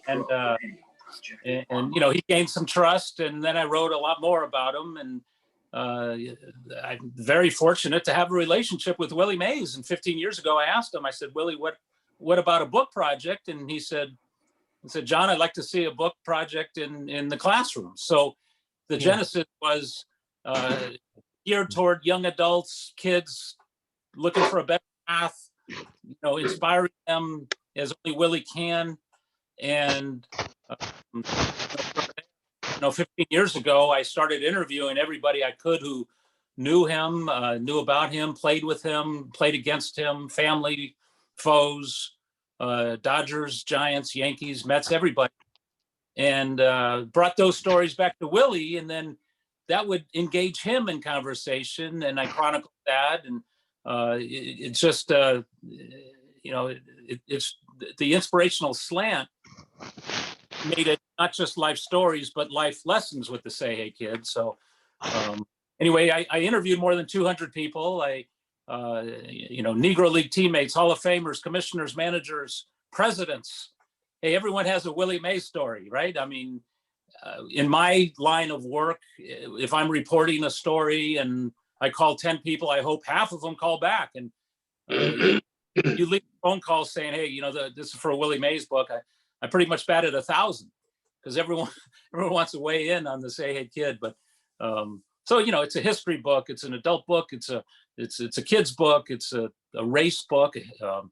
and you know, he gained some trust, and then I wrote a lot more about him. And I'm very fortunate to have a relationship with Willie Mays. And 15 years ago, I asked him, I said, Willie, what about a book project? And he said, John, I'd like to see a book project in the classroom. So the genesis was geared toward young adults, kids looking for a better path, you know, inspiring them as only Willie can. And you know, 15 years ago, I started interviewing everybody I could who knew him, knew about him, played with him, played against him, family, foes, Dodgers, Giants, Yankees, Mets, everybody. And brought those stories back to Willie, and then that would engage him in conversation, and I chronicled that. And it's just, you know, it's the inspirational slant made it not just life stories, but life lessons with the Say Hey Kid. So anyway, I interviewed more than 200 people. You know, Negro League teammates, Hall of Famers, commissioners, managers, presidents. Hey, everyone has a Willie Mays story, right? I mean, in my line of work, if I'm reporting a story and I call 10 people, I hope half of them call back. And you leave a phone call saying, hey, you know, this is for a Willie Mays book. I pretty much batted 1,000 because everyone wants to weigh in on the Say Hey Kid. But so, you know, it's a history book. It's an adult book. It's a kid's book. It's a race book, you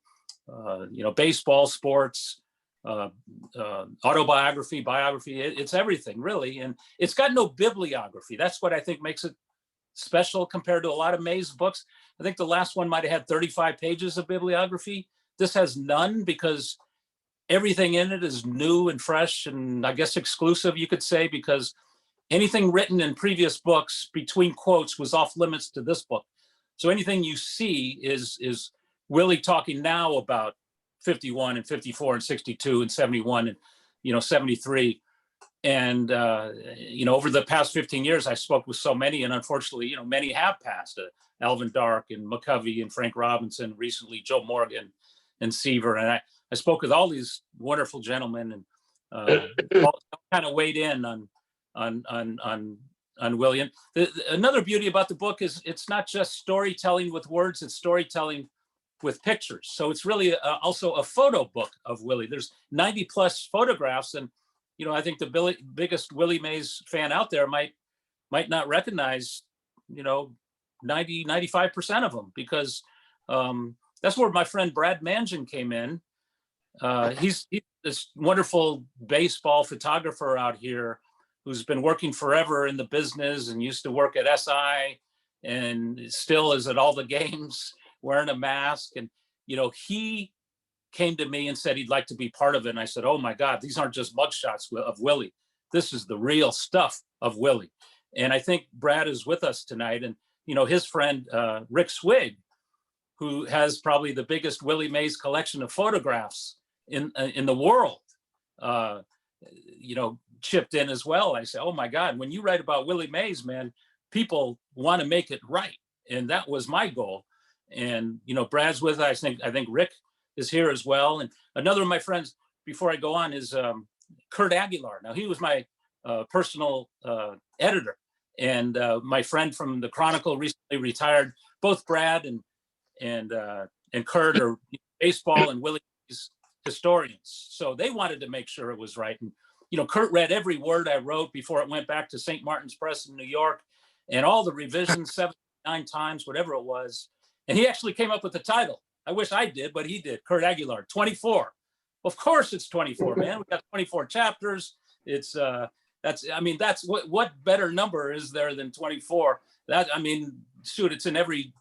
know, baseball, sports, autobiography, biography. It's everything, really. And it's got no bibliography. That's what I think makes it special compared to a lot of Mays books. I think the last one might have had 35 pages of bibliography. This has none because everything in it is new and fresh, and I guess exclusive, you could say, because anything written in previous books between quotes was off limits to this book. So anything you see is Willie talking now about 51 and 54 and 62 and 71 and, you know, 73. And, you know, over the past 15 years, I spoke with so many, and unfortunately, you know, many have passed. Alvin Dark and McCovey and Frank Robinson, recently Joe Morgan and Seaver. And I spoke with all these wonderful gentlemen, and all kind of weighed in on William. Another beauty about the book is it's not just storytelling with words, it's storytelling with pictures. So it's really also a photo book of Willie. There's 90 plus photographs, and you know, I think the biggest Willie Mays fan out there might not recognize, you know, 95% of them, because that's where my friend Brad Mangin came in. He's this wonderful baseball photographer out here who's been working forever in the business and used to work at SI and still is at all the games wearing a mask. And, you know, he came to me and said he'd like to be part of it. And I said, oh my God, these aren't just mugshots of Willie. This is the real stuff of Willie. And I think Brad is with us tonight. And, you know, his friend, Rick Swig, who has probably the biggest Willie Mays collection of photographs in the world, you know, chipped in as well. I say, oh my God, when you write about Willie Mays, man, people want to make it right. And that was my goal. And, you know, Brad's with us. I think Rick is here as well. And another of my friends, before I go on, is Kurt Aguilar. Now, he was my personal editor, and my friend from the Chronicle recently retired. Both Brad and Kurt are baseball and Willie Mays historians. So they wanted to make sure it was right. And, you know, Kurt read every word I wrote before it went back to St. Martin's Press in New York, and all the revisions 7, 9 times, whatever it was. And he actually came up with the title. I wish I did, but he did. Kurt Aguilar, 24. Of course it's 24, man. We got 24 chapters. It's that's what better number is there than 24? That, I mean, shoot, it's in every,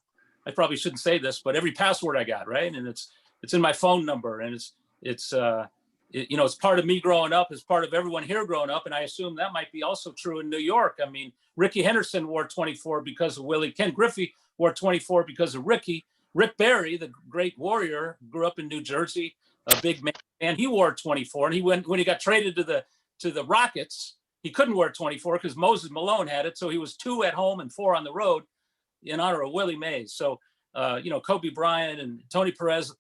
I probably shouldn't say this, but every password I got, right? And it's in my phone number, and it's you know, it's part of me growing up, it's part of everyone here growing up. And I assume that might be also true in New York. I mean, Ricky Henderson wore 24 because of Willie. Ken Griffey wore 24 because of Ricky. Rick Barry, the great warrior, grew up in New Jersey, a big man, and he wore 24. And when he got traded to the Rockets, he couldn't wear 24 because Moses Malone had it. So he was 2 at home and 4 on the road in honor of Willie Mays. So, you know, Kobe Bryant and Tony Perez,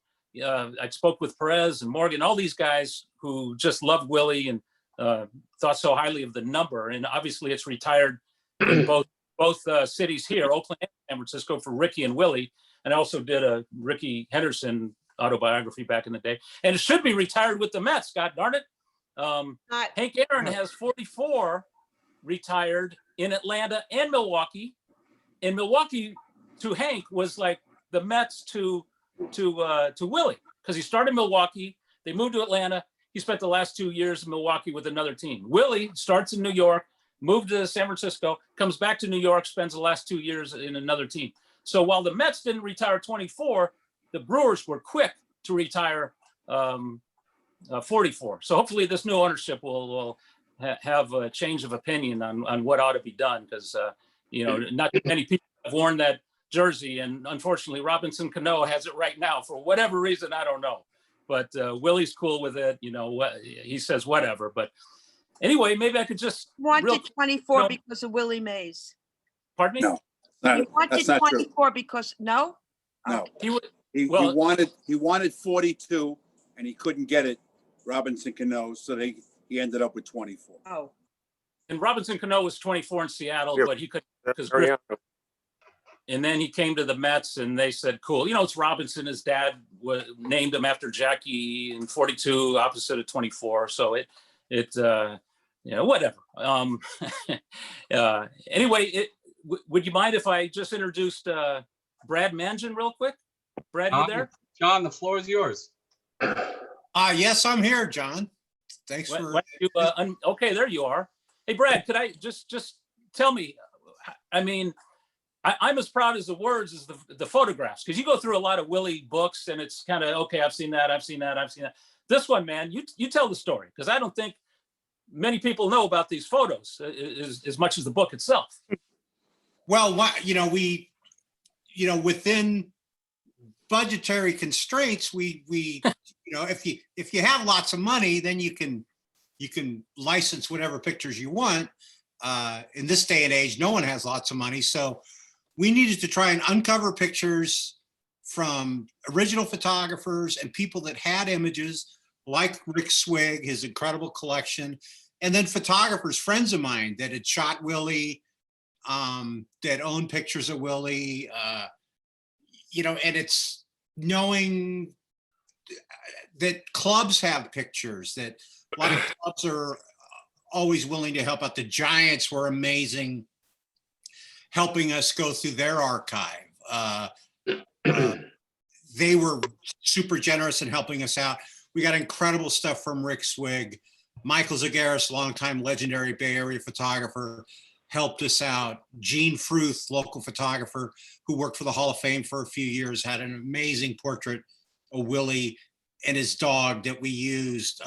I spoke with Perez and Morgan, all these guys who just loved Willie and thought so highly of the number. And obviously it's retired in both cities here, Oakland and San Francisco, for Ricky and Willie. And I also did a Ricky Henderson autobiography back in the day. And it should be retired with the Mets, God darn it. Hank Aaron has 44 retired in Atlanta and Milwaukee. And Milwaukee to Hank was like the Mets to Willie, because he started Milwaukee, they moved to Atlanta. He spent the last 2 years in Milwaukee with another team. Willie starts in New York, moved to San Francisco, comes back to New York, spends the last 2 years in another team. So while the Mets didn't retire 24, the Brewers were quick to retire 44. So hopefully this new ownership will have a change of opinion on what ought to be done, because not many people have worn that jersey, and unfortunately Robinson Cano has it right now for whatever reason, I don't know. But Willie's cool with it, he says whatever. But anyway, maybe I could just wanted 24 because of Willie Mays. Pardon me? No, He wanted 24 because no. He wanted 42 and he couldn't get it, Robinson Cano, so he ended up with 24. Oh. And Robinson Cano was 24 in Seattle, but he couldn't, because and then he came to the Mets and they said, cool. It's Robinson. His dad named him after Jackie, and 42 opposite of 24. So whatever. Anyway, would you mind if I just introduced Brad Mangin real quick? Brad, you there? John, the floor is yours. Yes, I'm here, John. Thanks for. Okay, there you are. Hey, Brad, could I just tell me? I mean, I'm as proud as the words as the photographs, because you go through a lot of Willie books and it's kind of, okay, I've seen that. This one, man, you tell the story, because I don't think many people know about these photos as much as the book itself. Well, within budgetary constraints, we if you have lots of money, then you can license whatever pictures you want. In this day and age, no one has lots of money, so we needed to try and uncover pictures from original photographers and people that had images, like Rick Swig, his incredible collection, and then photographers, friends of mine that had shot Willie, that owned pictures of Willie, and it's knowing that clubs have pictures, that a lot of clubs are always willing to help out. The Giants were amazing, helping us go through their archive. They were super generous in helping us out. We got incredible stuff from Rick Swig. Michael Zagaris, longtime legendary Bay Area photographer, helped us out. Gene Fruth, local photographer who worked for the Hall of Fame for a few years, had an amazing portrait of Willie and his dog that we used.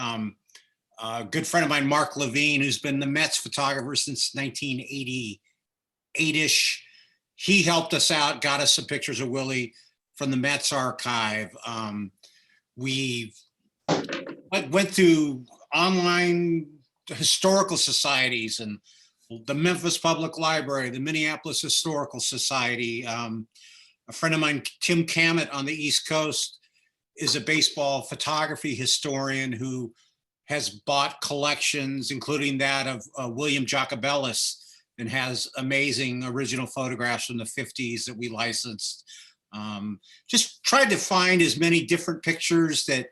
A good friend of mine, Mark Levine, who's been the Mets photographer since 1988-ish. He helped us out, got us some pictures of Willie from the Mets archive. We went through online historical societies and the Memphis Public Library, the Minneapolis Historical Society. A friend of mine, Tim Cammett on the East Coast, is a baseball photography historian who has bought collections, including that of William Jacobellis, and has amazing original photographs from the 50s that we licensed. Just tried to find as many different pictures that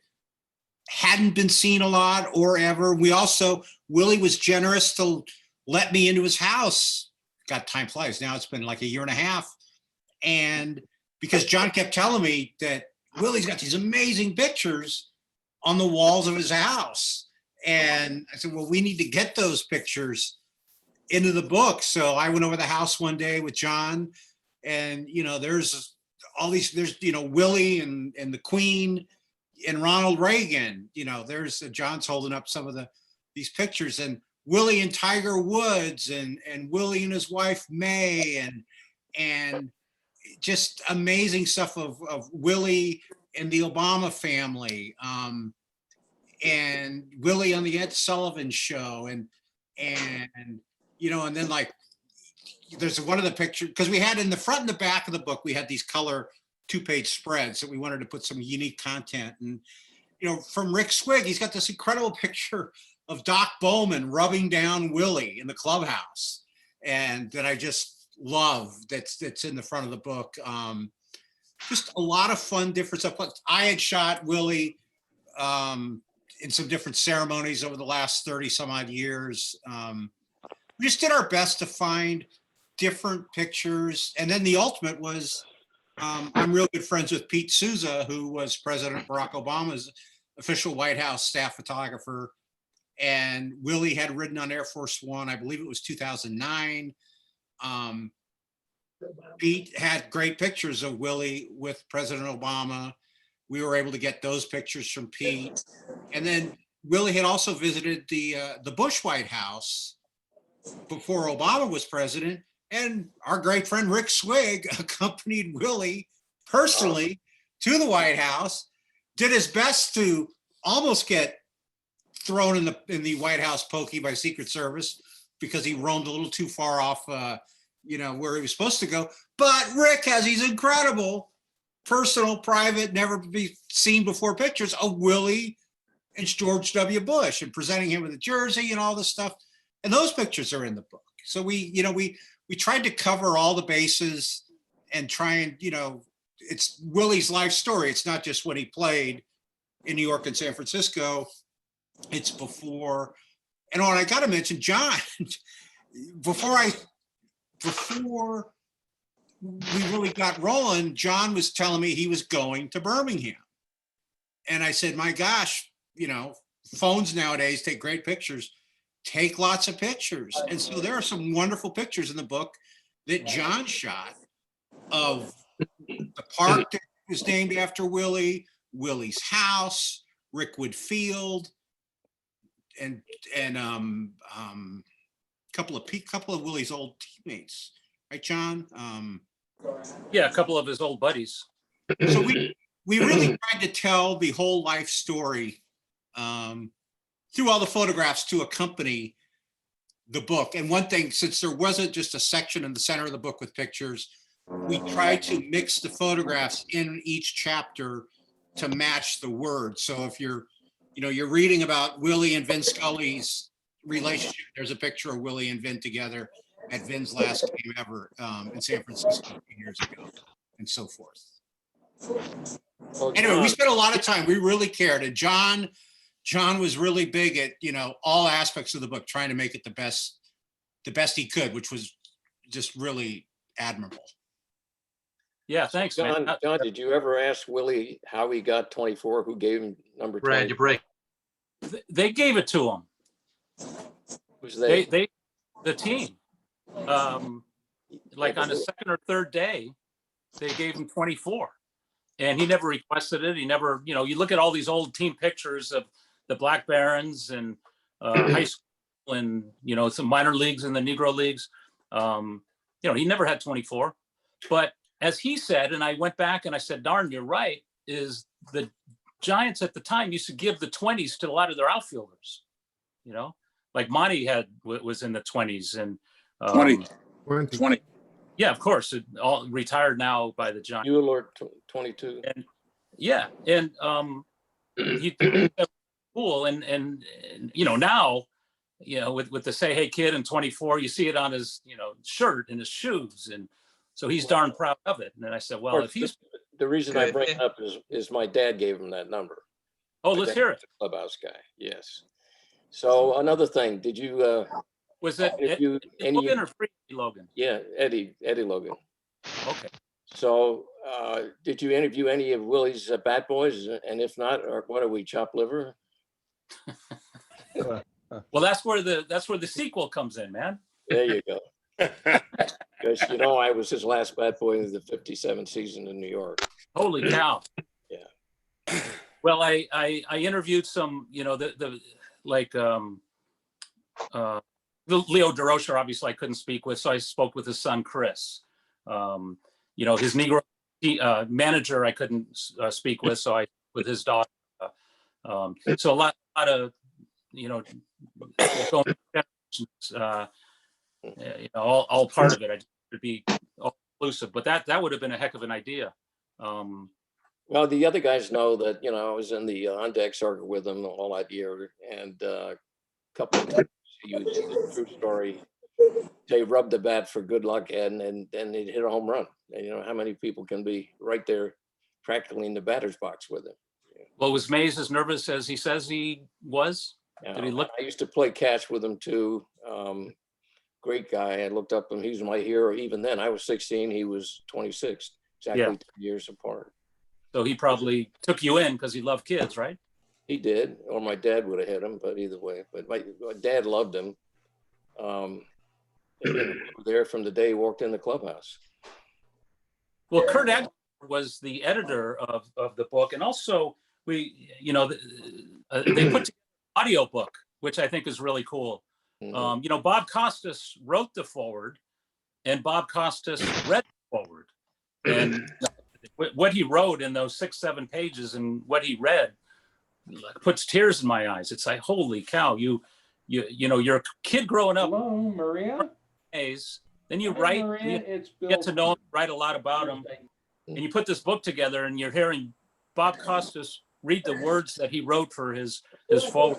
hadn't been seen a lot or ever. Willie was generous to let me into his house. God, time flies. Now it's been like a year and a half. And because John kept telling me that Willie's got these amazing pictures on the walls of his house. And I said, well, we need to get those pictures into the book. So I went over the house one day with John, and, there's all these, Willie and the Queen and Ronald Reagan, there's John's holding up some of these pictures, and Willie and Tiger Woods and Willie and his wife, May, and just amazing stuff of Willie and the Obama family, and Willie on the Ed Sullivan Show, and then like there's one of the pictures, because we had in the front and the back of the book, we had these color 2-page spreads that we wanted to put some unique content, from Rick Swig, he's got this incredible picture of Doc Bowman rubbing down Willie in the clubhouse. And that I just love that's in the front of the book. Just a lot of fun, different stuff. I had shot Willie in some different ceremonies over the last 30 some odd years. We just did our best to find different pictures. And then the ultimate was, I'm real good friends with Pete Souza, who was President Barack Obama's official White House staff photographer. And Willie had ridden on Air Force One, I believe it was 2009. Pete had great pictures of Willie with President Obama. We were able to get those pictures from Pete. And then Willie had also visited the Bush White House before Obama was president. And our great friend Rick Swig accompanied Willie personally to the White House, did his best to almost get thrown in the White House pokey by Secret Service because he roamed a little too far off, where he was supposed to go. But Rick has these incredible personal, private, never be seen before pictures of Willie and George W. Bush and presenting him with a jersey and all this stuff. And those pictures are in the book. So we tried to cover all the bases and try and, it's Willie's life story. It's not just when he played in New York and San Francisco. It's before. And what I got to mention, John, before we really got rolling, John was telling me he was going to Birmingham. And I said, my gosh, phones nowadays take great pictures, take lots of pictures. And so there are some wonderful pictures in the book that John shot of the park that was named after Willie, Willie's house, Rickwood Field, and couple of Willie's old teammates, right, John? Yeah, a couple of his old buddies. So we really tried to tell the whole life story through all the photographs to accompany the book. And one thing, since there wasn't just a section in the center of the book with pictures, we tried to mix the photographs in each chapter to match the words. So if you're reading about Willie and Vin Scully's relationship, there's a picture of Willie and Vin together at Vin's last game ever in San Francisco a few years ago, and so forth. Well, Anyway, we John, spent a lot of time. We really cared, and John was really big at all aspects of the book, trying to make it the best he could, which was just really admirable. Yeah, thanks, man. John, did you ever ask Willie how he got 24? Who gave him number 20? Brad, you break. They gave it to him. Who's they? The team. Like on the second or third day, they gave him 24. And he never requested it. He never, you look at all these old team pictures of the Black Barons and high school and, some minor leagues and the Negro leagues. He never had 24. But as he said, and I went back and I said, darn, you're right, is the Giants at the time used to give the 20s to a lot of their outfielders, like Monty was in the 20s and 20. Yeah, of course, it all retired now by the Giants. Bueller, 22. And yeah, and he cool, and now, with the Say Hey Kid and 24, you see it on his shirt and his shoes, and so he's darn proud of it. And then I said, well, if he's The reason I bring it up is my dad gave him that number. oh, let's hear it. Clubhouse guy, yes. So another thing, did you Was it Logan or Free Logan? Yeah, Eddie Logan. Okay. So did you interview any of Willie's bat boys? And if not, or what are we, chopped liver? Well, that's where the sequel comes in, man. There you go. Because I was his last bat boy in the '57 season in New York. Holy cow. Yeah. Well, I interviewed some, the Leo DeRocher, obviously I couldn't speak with, so I spoke with his son, Chris. His Negro manager I couldn't speak with, so I with his daughter. So a lot of, all part of it. I would be all inclusive, but that would have been a heck of an idea. Well, Well, the other guys know that, I was in the on deck circuit with them all that year, and a couple of times he used the true story. They rubbed the bat for good luck, and then they'd hit a home run. And how many people can be right there practically in the batter's box with him? Well, was Mays as nervous as he says he was? Did he look? I used to play catch with him too. Great guy. I looked up him. He was my hero. Even then, I was 16. He was 26. Exactly 2 years apart. So he probably took you in because he loved kids, right? He did, or my dad would have hit him. But either way, but my dad loved him. We were there from the day he walked in the clubhouse. Well, Kurt Aguilar was the editor of the book, and also they put together an audio book, which I think is really cool. Bob Costas wrote the foreword, and Bob Costas read the foreword, and what he wrote in those 6-7 pages and what he read puts tears in my eyes. It's like, holy cow, you're a kid growing up. Hello, Maria. Then you Hi, write, Maria. you It's Bill. get to know him, write a lot about him, and you put this book together, and you're hearing Bob Costas read the words that he wrote for his foreword.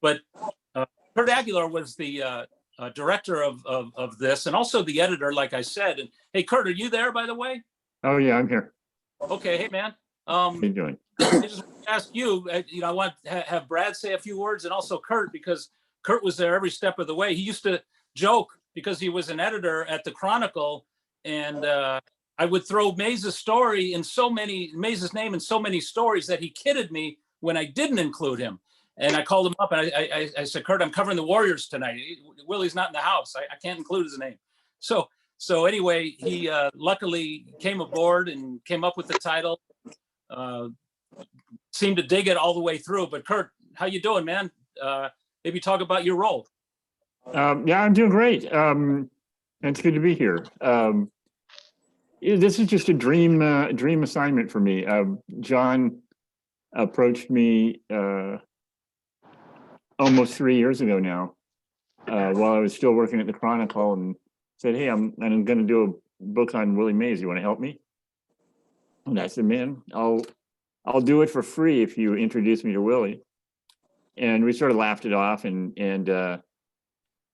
But Kurt Aguilar was the director of this, and also the editor, like I said. And hey, Kurt, are you there, by the way? Oh yeah, I'm here. Okay, hey man. How you doing? I just want to ask you. I want to have Brad say a few words, and also Kurt, because Kurt was there every step of the way. He used to joke because he was an editor at the Chronicle, and I would throw Mays' name in so many stories that he kidded me when I didn't include him. And I called him up and I said, Kurt, I'm covering the Warriors tonight. Willie's not in the house. I can't include his name. So anyway, he luckily came aboard and came up with the title. Seemed to dig it all the way through. But Kurt, how you doing, man? Maybe talk about your role. Yeah, I'm doing great. It's good to be here. This is just a dream assignment for me. John approached me almost 3 years ago now, while I was still working at the Chronicle, and said, "Hey, I'm going to do a book on Willie Mays. You want to help me?" And I said, "Man, I'll do it for free if you introduce me to Willie." And we sort of laughed it off, and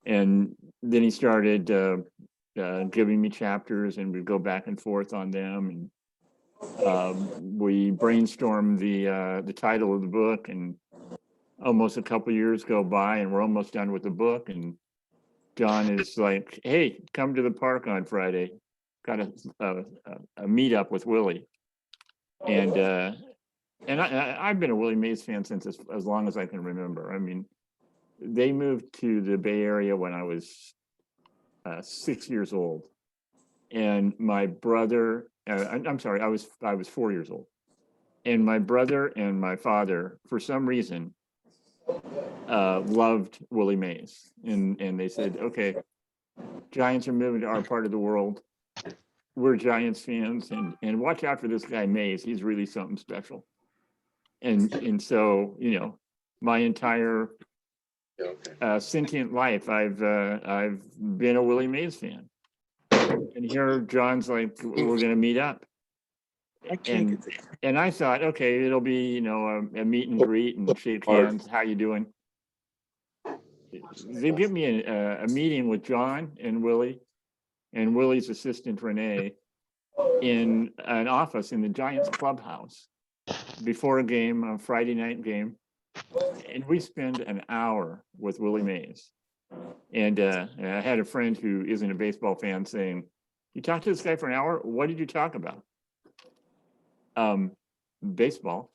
then he started giving me chapters, and we'd go back and forth on them, and we brainstormed the title of the book, and almost a couple years go by, and we're almost done with the book, and John is like, "Hey, come to the park on Friday. Got a meetup with Willie," and I've been a Willie Mays fan since as long as I can remember. I mean, they moved to the Bay Area when I was 6 years old, and my brother, I'm sorry, I was 4 years old, and my brother and my father, for some reason, loved Willie Mays, and they said, "Okay, Giants are moving to our part of the world. We're Giants fans, and watch out for this guy Mays. He's really something special." And so, my entire sentient life, I've been a Willie Mays fan. And here John's like, "We're going to meet up." And I thought, okay, it'll be, a meet and greet and shake hands. How you doing? They give me a meeting with John and Willie and Willie's assistant Renee in an office in the Giants clubhouse before a Friday night game. And we spend an hour with Willie Mays. And I had a friend who isn't a baseball fan saying, "You talked to this guy for an hour? What did you talk about?" Baseball.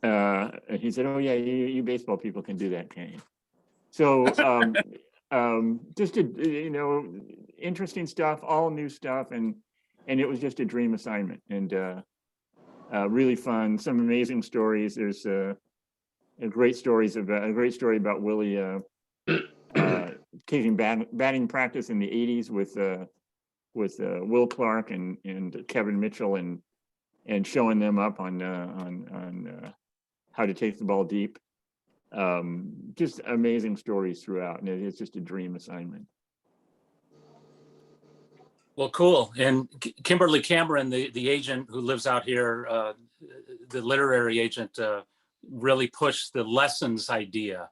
And he said, "Oh yeah, you baseball people can do that, can't you?" So just interesting stuff, all new stuff, and it was just a dream assignment, and really fun. Some amazing stories. There's a great story about Willie taking batting practice in the '80s with Will Clark and Kevin Mitchell, and showing them up on how to take the ball deep. Just amazing stories throughout, and it's just a dream assignment. Well, cool. And Kimberly Cameron, the agent who lives out here, the literary agent, really pushed the lessons idea.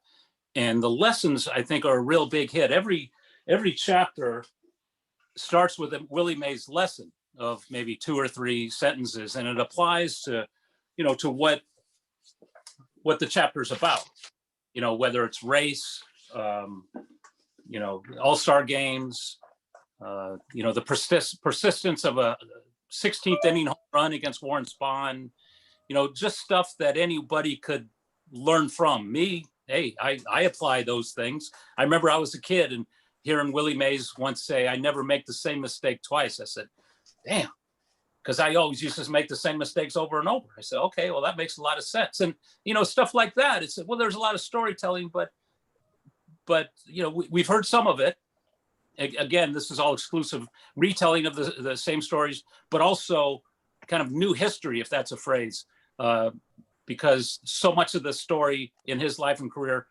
And the lessons, I think, are a real big hit. Every chapter starts with a Willie Mays lesson of maybe 2 or 3 sentences, and it applies to, to what the chapter's about. Whether it's race, all-star games, the persistence of a 16th inning home run against Warren Spahn, just stuff that anybody could learn from. Me, hey, I apply those things. I remember I was a kid and hearing Willie Mays once say, "I never make the same mistake twice." I said, damn, because I always used to make the same mistakes over and over. I said, okay, well, that makes a lot of sense. And, stuff like that. It's, well, there's a lot of storytelling, but we've heard some of it. Again, this is all exclusive retelling of the same stories, but also kind of new history, if that's a phrase, because so much of the story in his life and career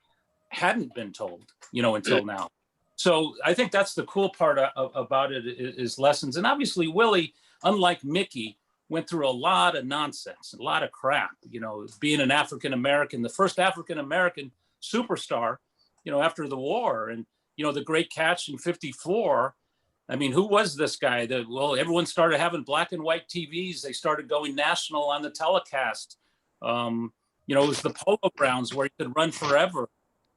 hadn't been told, until now. So I think that's the cool part about it is lessons. And obviously Willie, unlike Mickey, went through a lot of nonsense, a lot of crap, being an African-American, the first African-American superstar, after the war. And, the great catch in '54. I mean, who was this guy? Well, everyone started having black and white TVs. They started going national on the telecast. It was the Polo Grounds where he could run forever.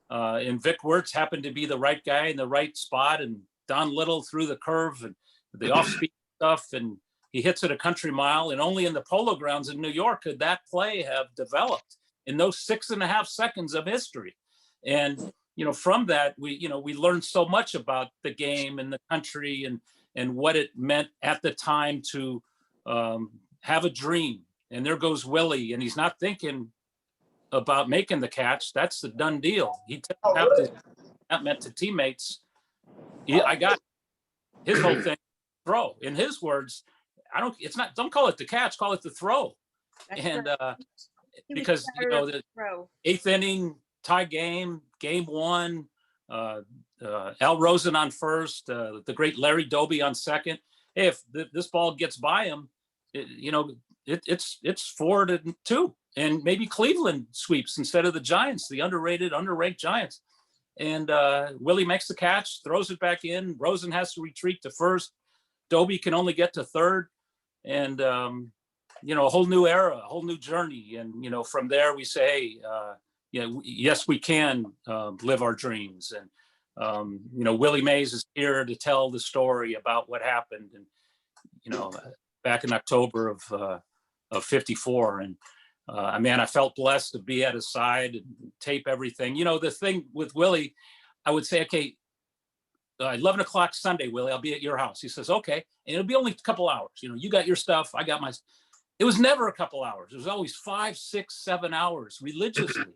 And Vic Wertz happened to be the right guy in the right spot. And Don Little threw the curve and the off-speed stuff. And he hits it a country mile. And only in the Polo Grounds in New York could that play have developed in those 6.5 seconds of history. And from that, we learned so much about the game and the country and what it meant at the time to have a dream. And there goes Willie, and he's not thinking about making the catch. That's the done deal. He that meant to teammates. I got his whole thing. Throw. In his words, don't call it the catch, call it the throw. And because the 8th inning tie game 1, Al Rosen on first, the great Larry Doby on second. Hey, if this ball gets by him, it's 4-2, and maybe Cleveland sweeps instead of the Giants, the underranked Giants. And Willie makes the catch, throws it back in. Rosen has to retreat to first. Doby can only get to third, and a whole new era, a whole new journey. And from there we say, yes, we can live our dreams. And Willie Mays is here to tell the story about what happened, and back in October of '54. And I felt blessed to be at his side and tape everything. The thing with Willie, I would say, okay, 11 o'clock Sunday, Willie, I'll be at your house. He says, okay. And it'll be only a couple hours. You got your stuff, I got my. It was never a couple hours. It was always 5, 6, 7 hours religiously.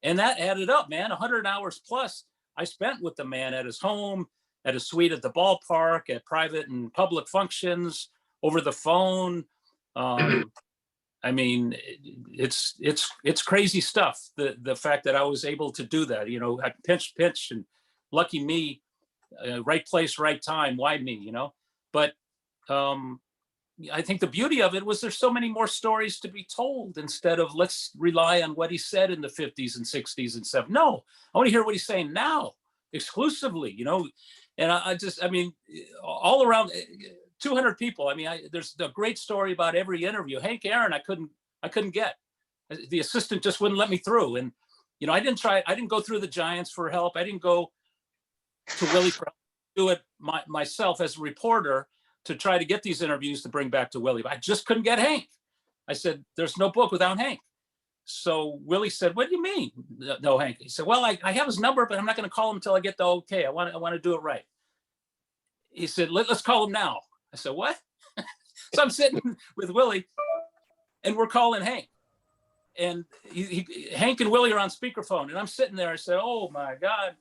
And that added up, man. 100 hours plus I spent with the man at his home, at a suite at the ballpark, at private and public functions, over the phone. I mean, it's crazy stuff. The fact that I was able to do that, I pinch, and lucky me, right place, right time. Why me? But I think the beauty of it was there's so many more stories to be told instead of let's rely on what he said in the 50s and 60s and 70s. No, I want to hear what he's saying now exclusively, and I mean, all around 200 people. I mean, there's a great story about every interview. Hank Aaron, I couldn't get. The assistant just wouldn't let me through. And, I didn't go through the Giants for help. I didn't go to Willie for help. Do it myself as a reporter to try to get these interviews to bring back to Willie. But I just couldn't get Hank. I said, there's no book without Hank. So Willie said, what do you mean? No, Hank. He said, well, I have his number, but I'm not going to call him until I get the okay. I want to do it right. He said, let's call him now. I said, what? So I'm sitting with Willie and we're calling Hank. And Hank and Willie are on speakerphone. And I'm sitting there. I said, oh my God.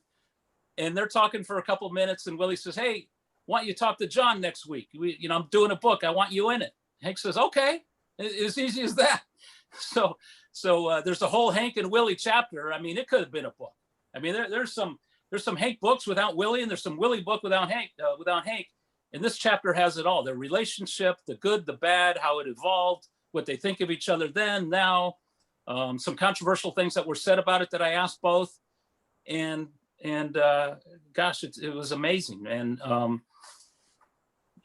And they're talking for a couple of minutes. And Willie says, hey, why don't you talk to John next week? I'm doing a book. I want you in it. Hank says, okay, as easy as that. So there's a whole Hank and Willie chapter. I mean, it could have been a book. I mean, there's some Hank books without Willie, and there's some Willie book without Hank. And this chapter has it all: their relationship, the good, the bad, how it evolved, what they think of each other then, now, some controversial things that were said about it that I asked both. And gosh, it was amazing. And,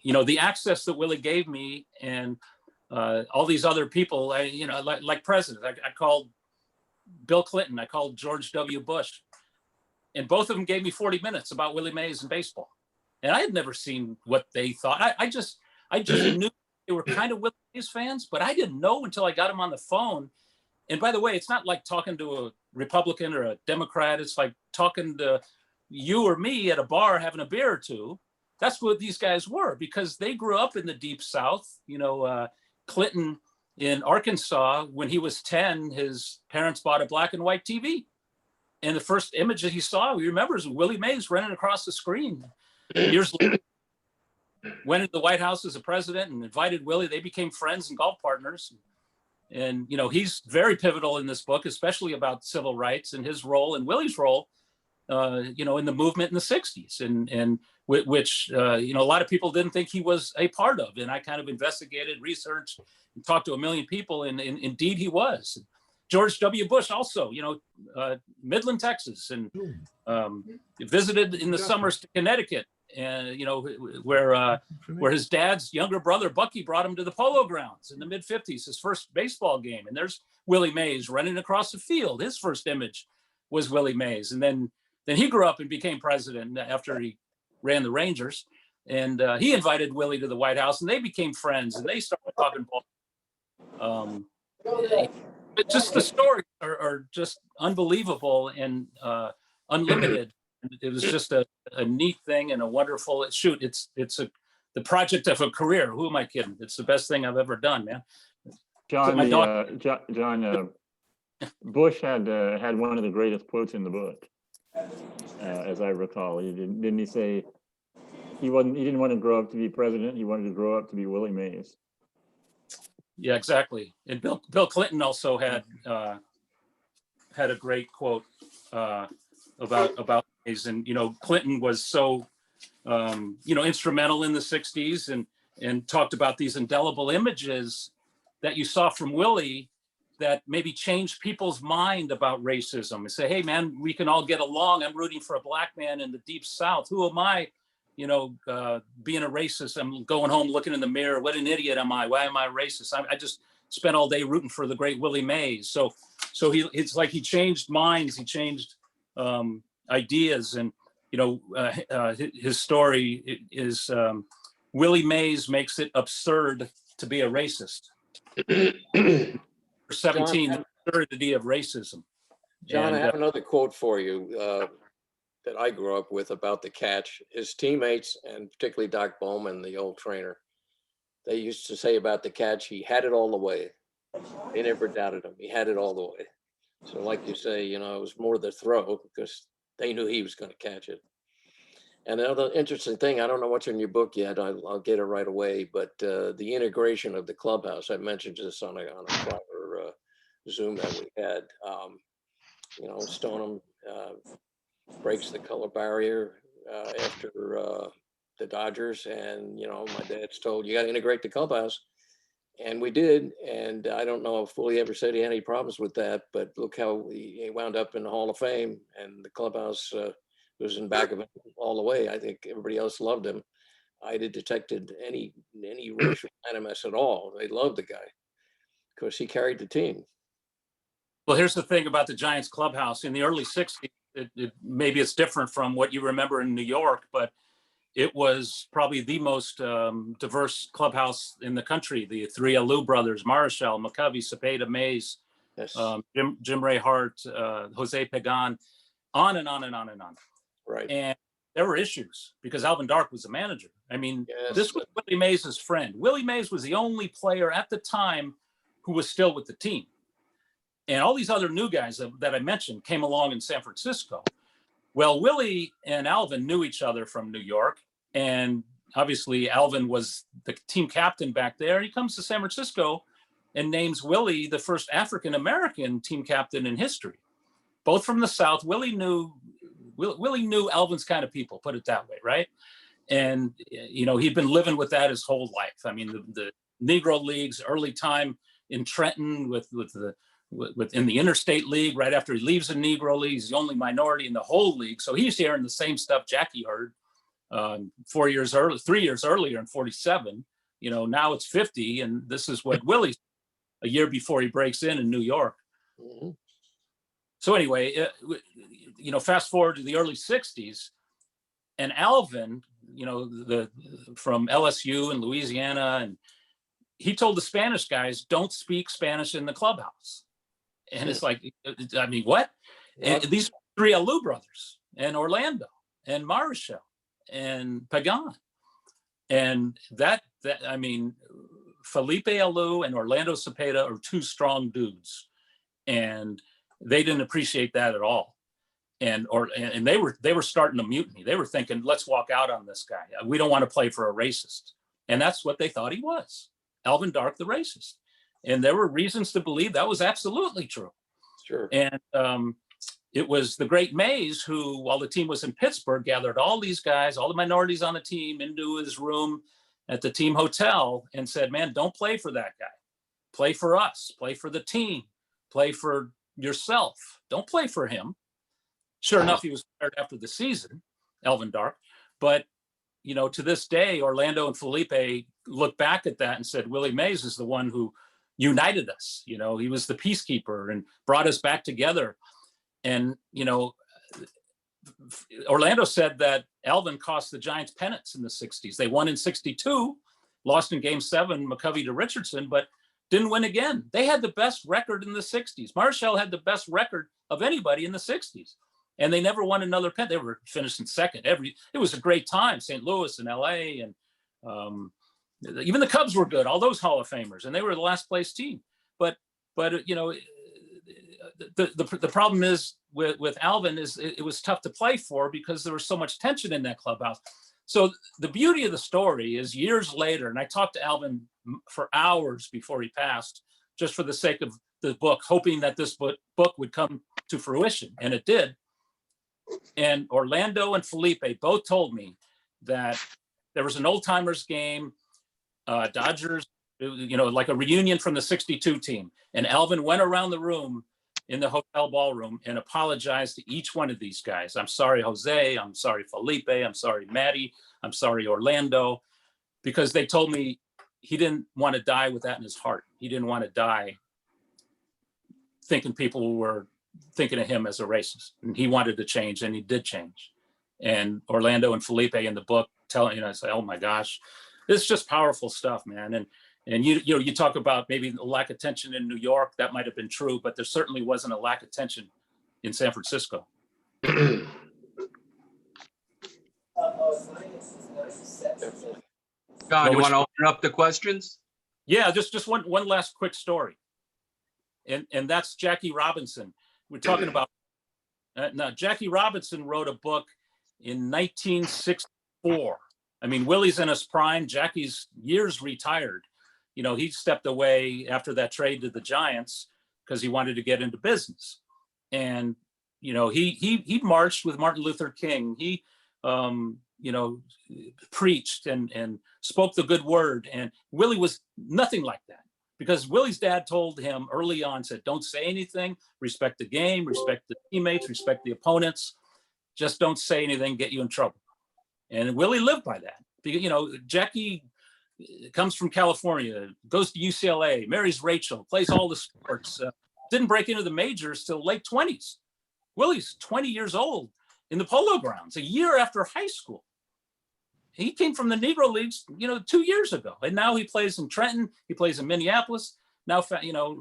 you know, the access that Willie gave me and all these other people, you know, like president, I called Bill Clinton, I called George W. Bush, and both of them gave me 40 minutes about Willie Mays and baseball. And I had never seen what they thought. I just knew they were kind of Willie Mays fans, but I didn't know until I got him on the phone. And by the way, it's not like talking to a Republican or a Democrat. It's like talking to you or me at a bar having a beer or two. That's what these guys were, because they grew up in the Deep South. You know, Clinton in Arkansas, when he was 10, his parents bought a black and white TV. And the first image that he saw, he remembers Willie Mays running across the screen. Years later, went into the White House as a president and invited Willie. They became friends and golf partners. And, you know, he's very pivotal in this book, especially about civil rights and his role and Willie's role, you know, in the movement in the 60s, and which, you know, a lot of people didn't think he was a part of. And I kind of investigated, researched, and talked to a million people, and indeed he was. George W. Bush also, you know, Midland, Texas, and visited in the summers to Connecticut, and you know, where his dad's younger brother Bucky brought him to the Polo Grounds in the mid-50s, his first baseball game. And there's Willie Mays running across the field. His first image was Willie Mays, and then he grew up and became president after he ran the Rangers, and he invited Willie to the White House, and they became friends, and they started talking ball. But just the stories are just unbelievable and unlimited. It was just a neat thing and a wonderful shoot. It's the project of a career. Who am I kidding? It's the best thing I've ever done, man. John, John, Bush had one of the greatest quotes in the book, as I recall. Didn't he say he didn't want to grow up to be president. He wanted to grow up to be Willie Mays. Yeah, exactly. And Bill Clinton also had a great quote about Mays. And you know, Clinton was so you know, instrumental in the 60s, and talked about these indelible images that you saw from Willie that maybe changed people's mind about racism, and say, hey man, we can all get along. I'm rooting for a black man in the Deep South. Who am I, you know, being a racist? I'm going home looking in the mirror. What an idiot am I? Why am I racist? I just spent all day rooting for the great Willie Mays. So it's like he changed minds. He changed ideas. And, you know, his story is Willie Mays makes it absurd to be a racist. For 17, John, the absurdity of racism. John, I have another quote for you that I grew up with about the catch. His teammates, and particularly Doc Bowman, the old trainer, they used to say about the catch, he had it all the way. They never doubted him. He had it all the way. So like you say, you know, it was more the throw, because they knew he was going to catch it. And another interesting thing, I don't know what's in your book yet, I'll get it right away, but the integration of the clubhouse, I mentioned this on a prior Zoom that we had. You know, Stoneham breaks the color barrier after the Dodgers, and you know, my dad's told, you got to integrate the clubhouse, and we did. And I don't know if Willie ever said he had any problems with that, but look how he wound up in the Hall of Fame, and the clubhouse was in back of him all the way. I think everybody else loved him. I didn't detected any racial animus at all. They loved the guy because he carried the team. Well, here's the thing about the Giants clubhouse. In the early 60s, maybe it's different from what you remember in New York, but it was probably the most diverse clubhouse in the country. The three Alou brothers, Marichal, McCovey, Cepeda, Mays, yes. Jim Ray Hart, Jose Pagan, on and on and on and on. Right. And there were issues because Alvin Dark was the manager. I mean, yes. This was Willie Mays' friend. Willie Mays was the only player at the time who was still with the team. And all these other new guys that I mentioned came along in San Francisco. Well, Willie and Alvin knew each other from New York. And obviously Alvin was the team captain back there. He comes to San Francisco and names Willie the first African-American team captain in history. Both from the South. Willie knew Alvin's kind of people, put it that way, right? And, he'd been living with that his whole life. I mean, the Negro Leagues, early time in Trenton in the Interstate League, right after he leaves the Negro League, he's the only minority in the whole league. So he's hearing the same stuff Jackie heard 3 years earlier in 47. Now it's 50, and this is what Willie's a year before he breaks in New York. Mm-hmm. So anyway, fast forward to the early 60s, and Alvin, from LSU in Louisiana, and he told the Spanish guys, don't speak Spanish in the clubhouse. And it's like, I mean, what? And these three Alou brothers, and Orlando, and Marshall, and Pagan. And I mean, Felipe Alou and Orlando Cepeda are two strong dudes. And they didn't appreciate that at all. And they were starting a mutiny. They were thinking, let's walk out on this guy. We don't want to play for a racist. And that's what they thought he was, Alvin Dark, the racist. And there were reasons to believe that was absolutely true. Sure. And it was the great Mays who, while the team was in Pittsburgh, gathered all these guys, all the minorities on the team, into his room at the team hotel and said, man, don't play for that guy. Play for us. Play for the team. Play for yourself. Don't play for him. Sure enough, he was fired after the season, Alvin Dark. But, to this day, Orlando and Felipe look back at that and said, Willie Mays is the one who united us. He was the peacekeeper and brought us back together. And, Orlando said that Alvin cost the Giants pennants in the 60s. They won in 62, lost in Game 7, McCovey to Richardson, but didn't win again. They had the best record in the 60s. Marshall had the best record of anybody in the 60s. And they never won another pennant. They were finishing second. It was a great time. St. Louis and LA, and even the Cubs were good. All those Hall of Famers, and they were the last place team. But the problem is with Alvin is it was tough to play for because there was so much tension in that clubhouse. So the beauty of the story is years later, and I talked to Alvin for hours before he passed, just for the sake of the book, hoping that this book would come to fruition, and it did. And Orlando and Felipe both told me that there was an old timers game, Dodgers, like a reunion from the 62 team. And Alvin went around the room in the hotel ballroom and apologized to each one of these guys. I'm sorry, Jose. I'm sorry, Felipe. I'm sorry, Matty. I'm sorry, Orlando, because they told me he didn't want to die with that in his heart. He didn't want to die thinking people were thinking of him as a racist, and he wanted to change, and he did change. And Orlando and Felipe in the book telling, I say, oh my gosh, it's just powerful stuff, man. And you talk about maybe the lack of tension in New York. That might have been true, but there certainly wasn't a lack of tension in San Francisco. God, you want to open up the questions? Yeah, just one last quick story. And that's Jackie Robinson. We're talking about now. Jackie Robinson wrote a book in 1964. I mean, Willie's in his prime. Jackie's years retired. He stepped away after that trade to the Giants because he wanted to get into business. And he marched with Martin Luther King. He preached and spoke the good word. And Willie was nothing like that. Because Willie's dad told him early on, said, don't say anything, respect the game, respect the teammates, respect the opponents, just don't say anything, get you in trouble. And Willie lived by that. Jackie comes from California, goes to UCLA, marries Rachel, plays all the sports, didn't break into the majors till late 20s. Willie's 20 years old in the Polo Grounds, a year after high school. He came from the Negro Leagues, 2 years ago. And now he plays in Trenton. He plays in Minneapolis. Now,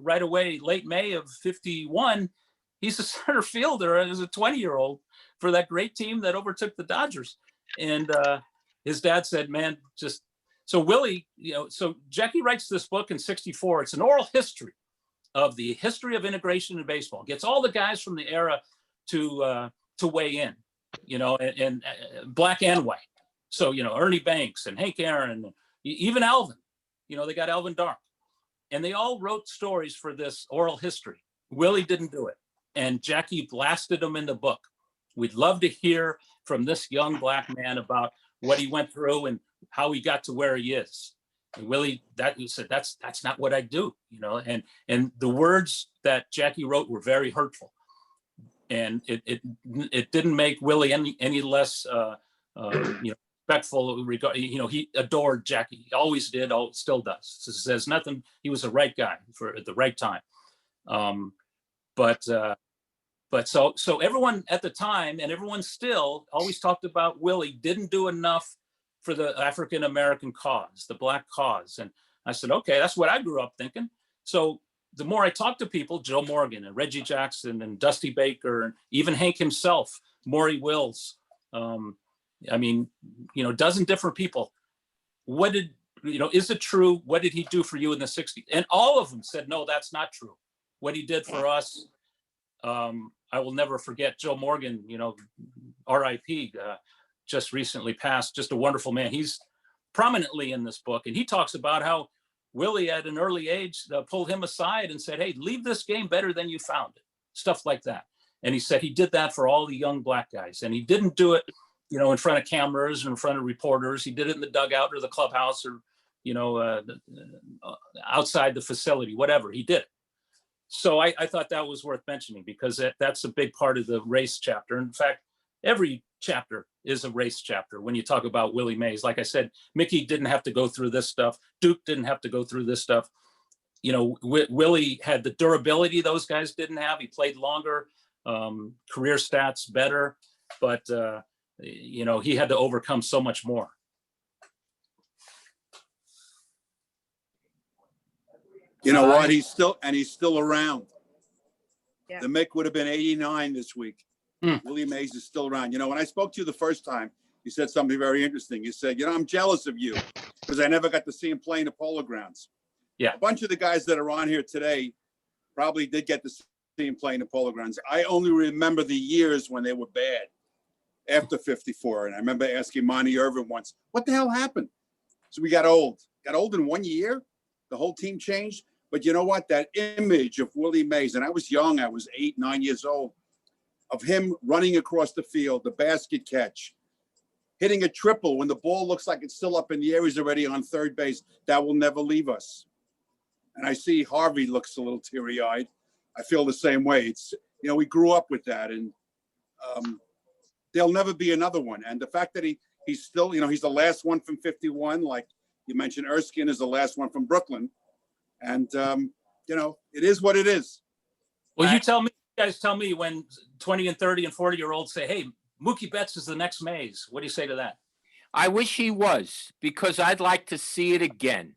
right away, late May of 51, he's a center fielder as a 20-year-old for that great team that overtook the Dodgers. And his dad said, man, so Willie, so Jackie writes this book in 64. It's an oral history of the history of integration in baseball. Gets all the guys from the era to weigh in, and black and white. So, Ernie Banks and Hank Aaron, even Alvin, they got Alvin Dark. And they all wrote stories for this oral history. Willie didn't do it. And Jackie blasted them in the book. We'd love to hear from this young black man about what he went through and how he got to where he is. And Willie, he said, that's not what I do, you know, and the words that Jackie wrote were very hurtful. And it didn't make Willie any less, respectful regard. He adored Jackie. He always did, still does. So says nothing. He was the right guy at the right time. But so everyone at the time and everyone still always talked about Willie didn't do enough for the African-American cause, the Black cause. And I said, okay, that's what I grew up thinking. So the more I talked to people, Joe Morgan and Reggie Jackson and Dusty Baker, and even Hank himself, Maury Wills, dozen different people. Is it true? What did he do for you in the 60s? And all of them said, no, that's not true. What he did for us, I will never forget. Joe Morgan, RIP, just recently passed, just a wonderful man. He's prominently in this book, and he talks about how Willie at an early age pulled him aside and said, hey, leave this game better than you found it, stuff like that. And he said he did that for all the young Black guys, and he didn't do it, in front of cameras or in front of reporters. He did it in the dugout or the clubhouse or, outside the facility, whatever, he did it. So I thought that was worth mentioning because that's a big part of the race chapter. In fact, every chapter is a race chapter when you talk about Willie Mays. Like I said, Mickey didn't have to go through this stuff. Duke didn't have to go through this stuff. Willie had the durability those guys didn't have. He played longer, career stats better, but he had to overcome so much more. You know what? He's still around. Yeah. The Mick would have been 89 this week. Willie Mays is still around. When I spoke to you the first time, you said something very interesting. You said, I'm jealous of you because I never got to see him play in the Polo Grounds. Yeah. A bunch of the guys that are on here today probably did get to see him play in the Polo Grounds. I only remember the years when they were bad after 54. And I remember asking Monty Irvin once, what the hell happened? So we got old. Got old in 1 year. The whole team changed. But you know what? That image of Willie Mays, and I was young, I was 8, 9 years old, of him running across the field, the basket catch, hitting a triple when the ball looks like it's still up in the air, he's already on third base. That will never leave us. And I see Harvey looks a little teary-eyed. I feel the same way. It's, we grew up with that, and there'll never be another one. And the fact that he's still, he's the last one from 51, like you mentioned, Erskine is the last one from Brooklyn. And, it is what it is. Well, you guys tell me when 20 and 30 and 40-year-olds say, hey, Mookie Betts is the next Mays. What do you say to that? I wish he was, because I'd like to see it again.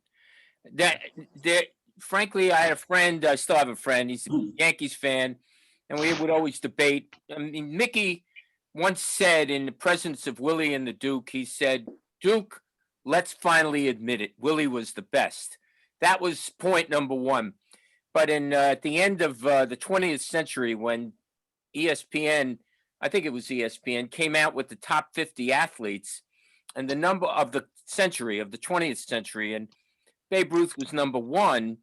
Frankly, I had a friend, I still have a friend, he's a Yankees fan, and we would always debate. I mean, Mickey once said in the presence of Willie and the Duke, he said, Duke, let's finally admit it, Willie was the best. That was point number one. But at the end of the 20th century, when ESPN, I think it was ESPN, came out with the top 50 athletes and the number of the century, of the 20th century, and Babe Ruth was number one.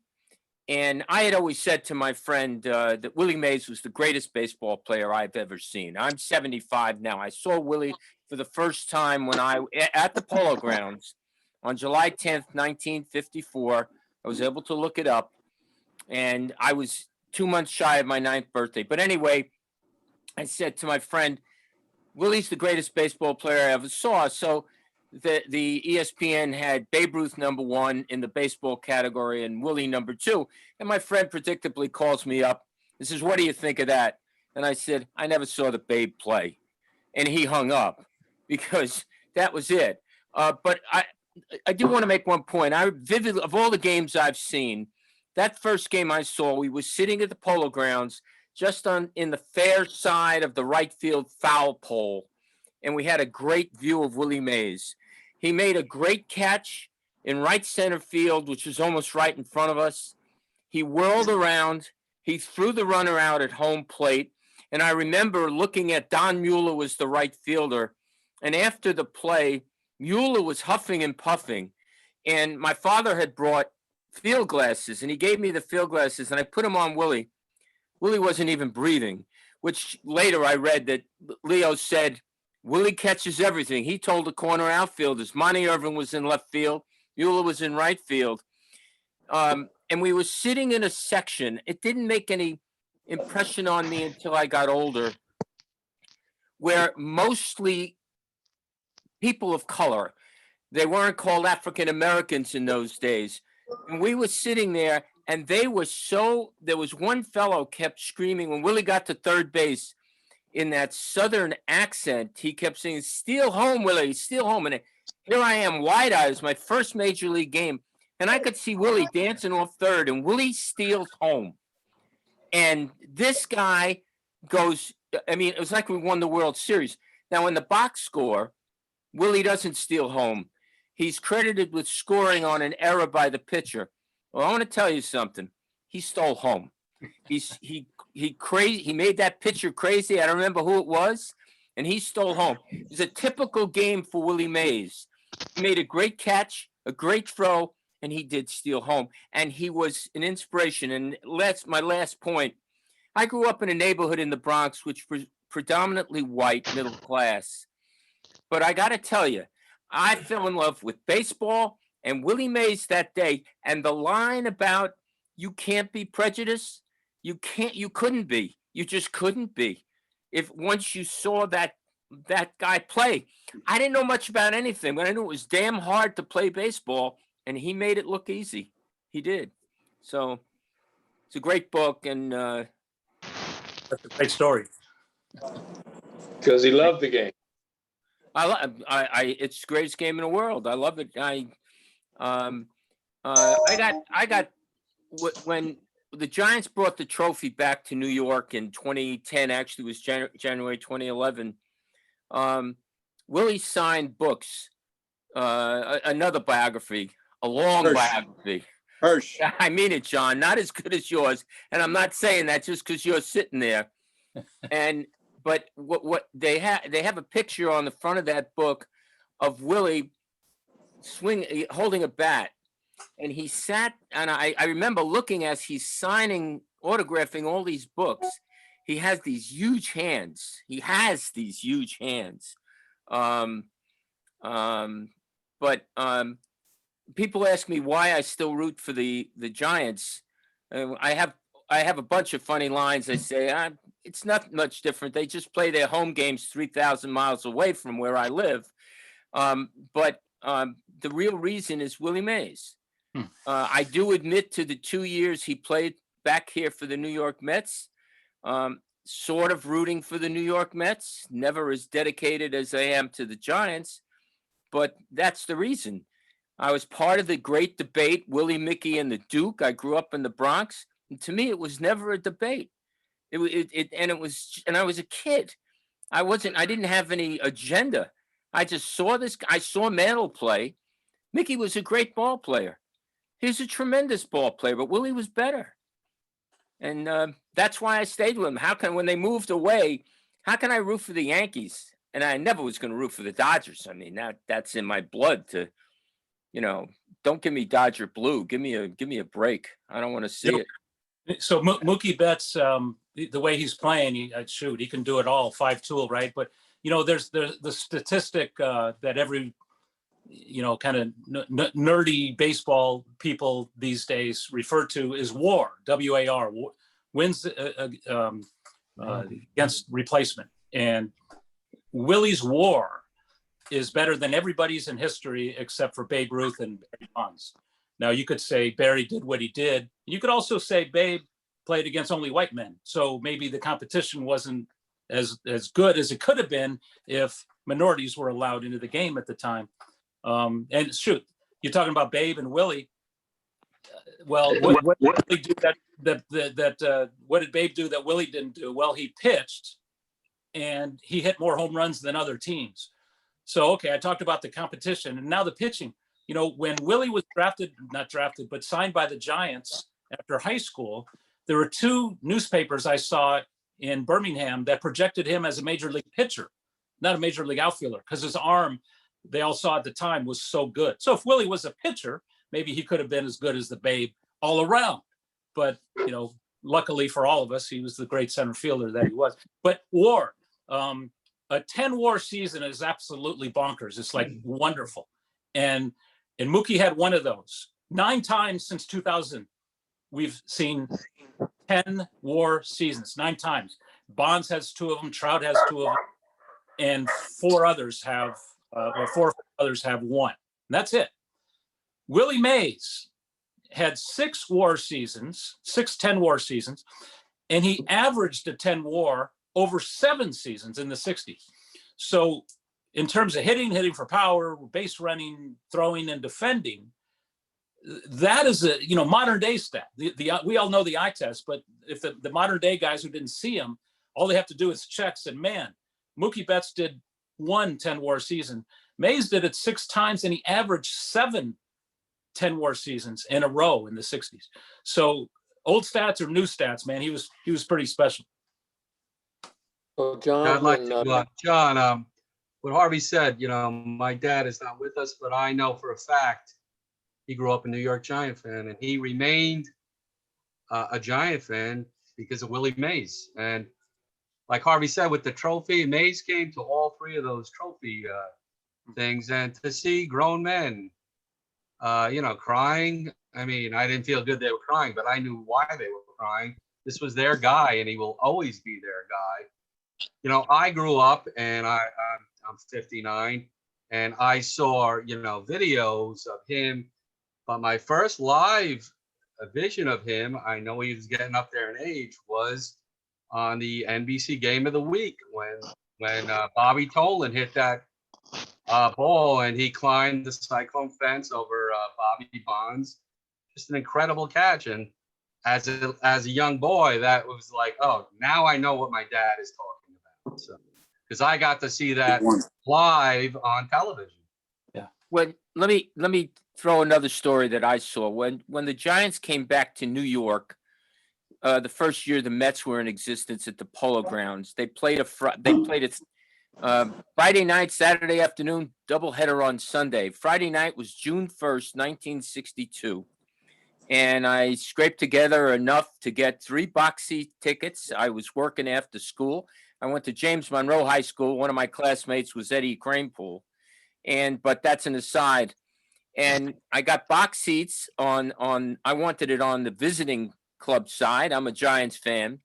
And I had always said to my friend that Willie Mays was the greatest baseball player I've ever seen. I'm 75 now. I saw Willie for the first time at the Polo Grounds on July 10th, 1954. I was able to look it up, and I was 2 months shy of my 9th birthday. But anyway, I said to my friend, Willie's the greatest baseball player I ever saw. So the ESPN had Babe Ruth number one in the baseball category and Willie number two. And my friend predictably calls me up and says, what do you think of that? And I said, I never saw the Babe play. And he hung up because that was it. But I do want to make one point. Of all the games I've seen, that first game I saw, we were sitting at the Polo Grounds just in the fair side of the right field foul pole, and we had a great view of Willie Mays. He made a great catch in right center field, which was almost right in front of us. He whirled around. He threw the runner out at home plate, and I remember looking at Don Mueller was the right fielder, and after the play, Mueller was huffing and puffing, and my father had brought field glasses, and he gave me the field glasses, and I put them on Willie. Willie wasn't even breathing, which later I read that Leo said Willie catches everything. He told the corner outfielders. Monty Irvin was in left field. Mueller was in right field. And we were sitting in a section. It didn't make any impression on me until I got older, where mostly people of color, they weren't called African Americans in those days. And we were sitting there and they were there was one fellow kept screaming when Willie got to third base in that Southern accent. He kept saying, "Steal home, Willie, steal home." And here I am, wide eyes, my first major league game. And I could see Willie dancing off third, and Willie steals home. And this guy goes, I mean, it was like we won the World Series. Now, in the box score, Willie doesn't steal home. He's credited with scoring on an error by the pitcher. Well, I want to tell you something. He stole home. He made that pitcher crazy. I don't remember who it was, and he stole home. It was a typical game for Willie Mays. He made a great catch, a great throw, and he did steal home. And he was an inspiration. And my last point. I grew up in a neighborhood in the Bronx, which was predominantly white, middle class. But I got to tell you, I fell in love with baseball and Willie Mays that day. And the line about you can't be prejudiced, you couldn't be. You just couldn't be. If once you saw that guy play, I didn't know much about anything, but I knew it was damn hard to play baseball, and he made it look easy. He did. So it's a great book, and That's a great story. Because he loved the game. It's the greatest game in the world. I love it. When the Giants brought the trophy back to New York in 2010, actually it was January 2011. Willie signed books, another biography, a long biography. Hirsch. I mean it, John, not as good as yours. And I'm not saying that just because you're sitting there. But what they have a picture on the front of that book of Willie holding a bat. And he sat, and I remember looking as he's signing, autographing all these books. He has these huge hands. But people ask me why I still root for the Giants. I have a bunch of funny lines. I say, it's not much different. They just play their home games 3,000 miles away from where I live. But the real reason is Willie Mays. I do admit to the 2 years he played back here for the New York Mets, sort of rooting for the New York Mets, never as dedicated as I am to the Giants, but that's the reason. I was part of the great debate, Willie, Mickey, and the Duke. I grew up in the Bronx, and to me, it was never a debate. And I was a kid. I didn't have any agenda. I just saw this. I saw Mantle play. Mickey was a great ball player. He's a tremendous ball player, but Willie was better. And that's why I stayed with him. When they moved away, how can I root for the Yankees? And I never was going to root for the Dodgers. I mean, that's in my blood to, don't give me Dodger blue. Give me a break. I don't want to see it. So Mookie Betts, the way he's playing, he can do it all, 5-tool, right? But, there's the statistic that every kind of nerdy baseball people these days refer to is WAR, W-A-R, wins against replacement. And Willie's WAR is better than everybody's in history except for Babe Ruth and Barry Bonds. Now, you could say Barry did what he did. You could also say Babe played against only white men. So maybe the competition wasn't as good as it could have been if minorities were allowed into the game at the time. And shoot, you're talking about Babe and Willie. Well, what did they do what did Babe do that Willie didn't do? Well, he pitched, and he hit more home runs than other teams. So, okay, I talked about the competition, and now the pitching. When Willie was signed by the Giants after high school, there were 2 newspapers I saw in Birmingham that projected him as a major league pitcher, not a major league outfielder, because his arm, they all saw at the time, was so good. So if Willie was a pitcher, maybe he could have been as good as the Babe all around. But, luckily for all of us, he was the great center fielder that he was. But WAR, a 10 WAR season is absolutely bonkers. It's like wonderful. And Mookie had one of those. 9 times since 2000, we've seen 10 WAR seasons, 9 times. Bonds has 2 of them, Trout has 2 of them, and 4 others have, or 4 others have 1. And that's it. Willie Mays had 6 WAR seasons, 6 10 WAR seasons, and he averaged a 10 WAR over 7 seasons in the 60s. So in terms of hitting for power, base running, throwing, and defending, that is a modern day stat. We all know the eye test, but if the modern day guys who didn't see him, all they have to do is check. And man, Mookie Betts did 1 10 WAR season. Mays did it 6 times, and he averaged 7 10 WAR seasons in a row in the 60s. So old stats or new stats, man, he was pretty special. Well, John, I'd like to, John, what Harvey said, my dad is not with us, but I know for a fact he grew up a New York Giant fan, and he remained a Giant fan because of Willie Mays. And like Harvey said, with the trophy, Mays came to all 3 of those trophy things, and to see grown men, crying. I mean, I didn't feel good they were crying, but I knew why they were crying. This was their guy, and he will always be their guy. I grew up, and I'm 59, and I saw, videos of him. But my first live vision of him, I know he was getting up there in age, was on the NBC Game of the Week when Bobby Tolan hit that ball and he climbed the cyclone fence over Bobby Bonds. Just an incredible catch. And as a young boy, that was like, oh, now I know what my dad is talking about. So, because I got to see that live on television. Yeah. Well, let me throw another story that I saw. When the Giants came back to New York, the first year the Mets were in existence at the Polo Grounds, they played a Friday night, Saturday afternoon, doubleheader on Sunday. Friday night was June 1st, 1962. And I scraped together enough to get 3 box seat tickets. I was working after school. I went to James Monroe High School. One of my classmates was Eddie Cranepool. But that's an aside. And I got box seats I wanted it on the visiting club side. I'm a Giants fan.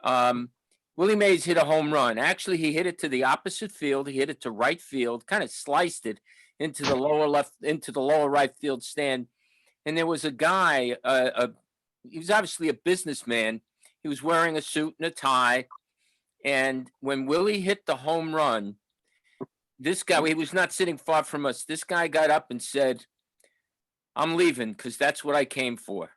Willie Mays hit a home run. Actually, he hit it to the opposite field. He hit it to right field, kind of sliced it into the lower right field stand. And there was a guy, he was obviously a businessman. He was wearing a suit and a tie. And when Willie hit the home run, this guy, he was not sitting far from us. This guy got up and said, "I'm leaving because that's what I came for."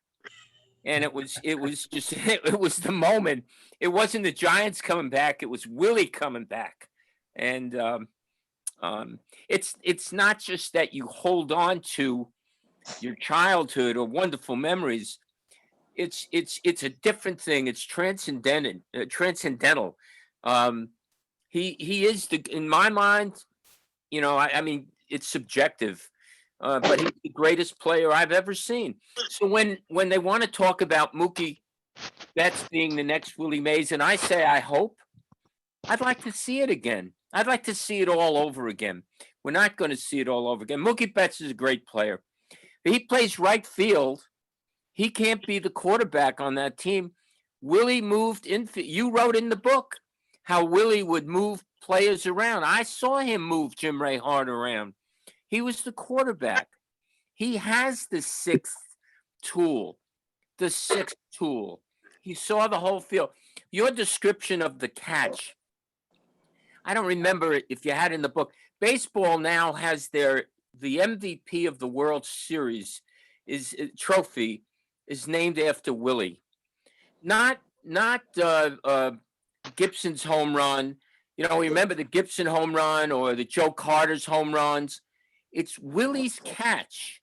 And it was the moment. It wasn't the Giants coming back. It was Willie coming back. And it's not just that you hold on to your childhood or wonderful memories. It's a different thing. It's transcendental. He is in my mind, I mean, it's subjective, but he's the greatest player I've ever seen. So when they want to talk about Mookie Betts being the next Willie Mays, and I say, I'd like to see it again. I'd like to see it all over again. We're not going to see it all over again. Mookie Betts is a great player. He plays right field. He can't be the quarterback on that team. Willie moved in. You wrote in the book how Willie would move players around. I saw him move Jim Ray Hart around. He was the quarterback. He has the sixth tool. He saw the whole field. Your description of the catch, I don't remember if you had in the book. Baseball now has the MVP of the World Series trophy is named after Willie. Not Gibson's home run. Remember the Gibson home run or the Joe Carter's home runs. It's Willie's catch.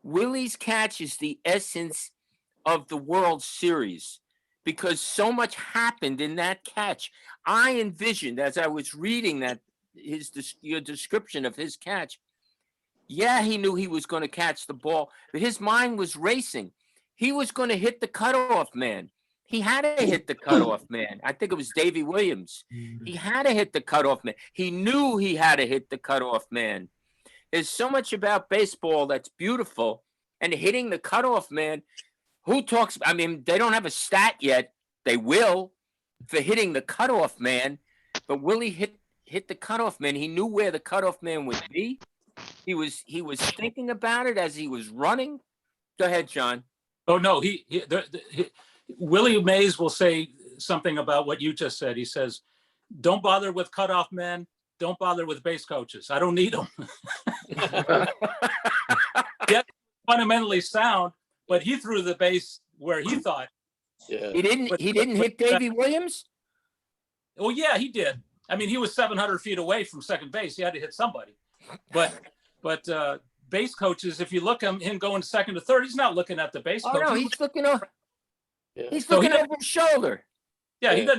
Willie's catch is the essence of the World Series because so much happened in that catch. I envisioned as I was reading your description of his catch. Yeah, he knew he was going to catch the ball, but his mind was racing. He was going to hit the cutoff man. He had to hit the cutoff man. I think it was Davy Williams. He had to hit the cutoff man. He knew he had to hit the cutoff man. There's so much about baseball that's beautiful, and hitting the cutoff man. Who talks? I mean, they don't have a stat yet. They will for hitting the cutoff man. But Willie hit the cutoff man. He knew where the cutoff man would be. He was thinking about it as he was running. Go ahead, John. Oh no, Willie Mays will say something about what you just said. He says, "Don't bother with cutoff men. Don't bother with base coaches. I don't need them." Yeah, fundamentally sound, but he threw the base where he thought. Yeah. He didn't hit Davy Williams. Oh yeah, he did. I mean, he was 700 feet away from second base. He had to hit somebody. But base coaches, if you look at him going second to third, he's not looking at the base Oh coach. no, he's looking over. Yeah. He's So looking over his shoulder. Yeah, Yeah.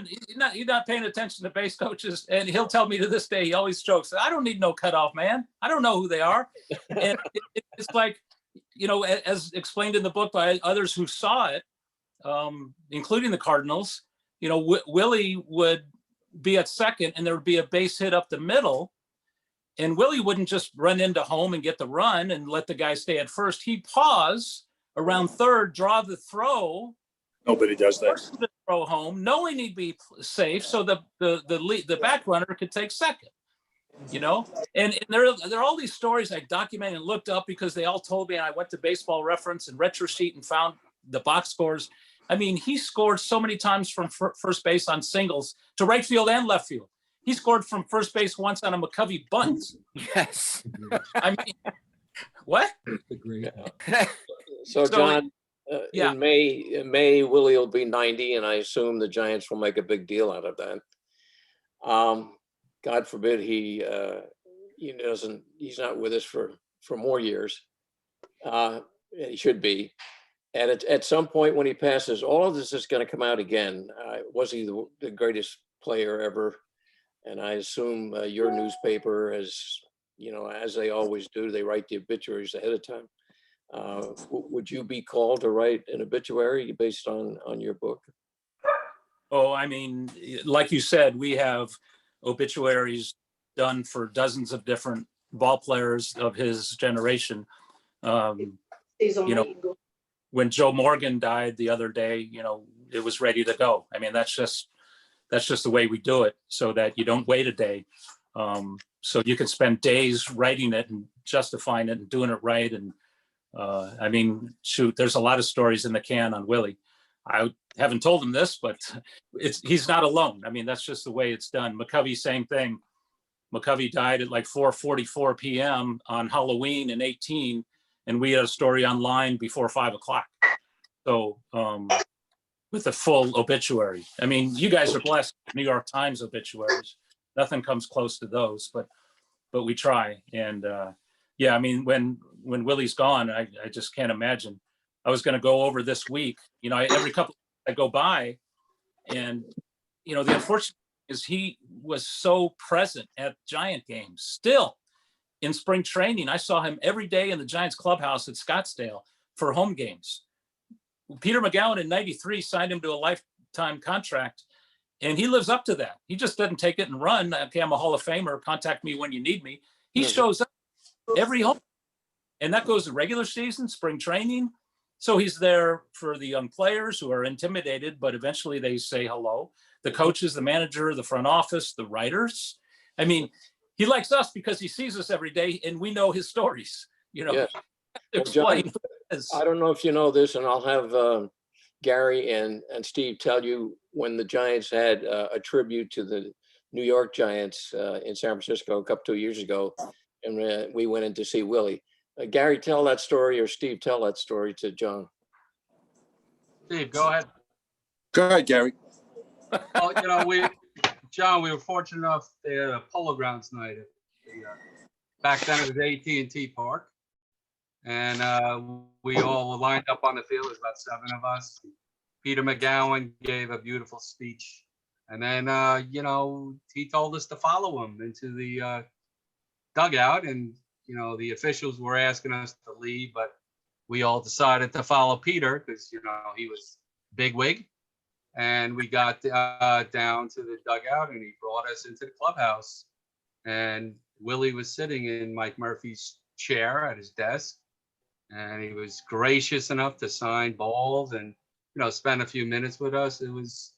he's not paying attention to base coaches, and he'll tell me to this day, he always jokes, "I don't need no cutoff man. I don't know who they are." And it's like, as explained in the book by others who saw it, including the Cardinals, Willie would be at second, and there would be a base hit up the middle, and Willie wouldn't just run into home and get the run and let the guy stay at first. He'd pause around third, draw the throw. Nobody does that. The throw home, knowing he'd be safe, so the back runner could take second. And there are all these stories I documented and looked up because they all told me. And I went to Baseball Reference and Retro Sheet and found the box scores. I mean, he scored so many times from first base on singles to right field and left field. He scored from first base once on a McCovey bunt. Yes. I mean, what? So John, yeah. in May, Willie will be 90, and I assume the Giants will make a big deal out of that. God forbid he's not with us for more years. He should be. At some point when he passes, all of this is going to come out again. Was he the greatest player ever? And I assume your newspaper, as they always do, they write the obituaries ahead of time. Would you be called to write an obituary based on your book? Oh, I mean, like you said, we have obituaries done for dozens of different ball players of his generation. When Joe Morgan died the other day, it was ready to go. I mean, that's just the way we do it, so that you don't wait a day. So you can spend days writing it and justifying it and doing it right. And I mean, shoot, there's a lot of stories in the can on Willie. I haven't told him this, but he's not alone. I mean, that's just the way it's done. McCovey, same thing. McCovey died at like 4:44 p.m. on Halloween in 18, and we had a story online before 5 o'clock. So with a full obituary. I mean, you guys are blessed. New York Times obituaries. Nothing comes close to those, but we try. And yeah, I mean, when Willie's gone, I just can't imagine. I was going to go over this week. Every couple I go by, and the unfortunate is he was so present at Giant games. Still in spring training, I saw him every day in the Giants clubhouse at Scottsdale for home games. Peter McGowan in '93 signed him to a lifetime contract, and he lives up to that. He just doesn't take it and run. Okay, I'm a Hall of Famer. Contact me when you need me. He shows up every home, and that goes to regular season, spring training. So he's there for the young players who are intimidated, but eventually they say hello. The coaches, the manager, the front office, the writers. I mean, he likes us because he sees us every day, and we know his stories. Yes. Explain. I don't know if you know this, and I'll have Gary and Steve tell you when the Giants had a tribute to the New York Giants in San Francisco 2 years ago, and we went in to see Willie. Gary, tell that story, or Steve, tell that story to John. Steve, go ahead. Go ahead, Gary. Well, John, we were fortunate enough they had a Polo Grounds night at back then it was AT&T Park, and we all were lined up on the field. There's about 7 of us. Peter McGowan gave a beautiful speech, and then he told us to follow him into the dugout, and the officials were asking us to leave, but we all decided to follow Peter because he was bigwig. And we got down to the dugout, and he brought us into the clubhouse. And Willie was sitting in Mike Murphy's chair at his desk, and he was gracious enough to sign balls and, spend a few minutes with us. It was,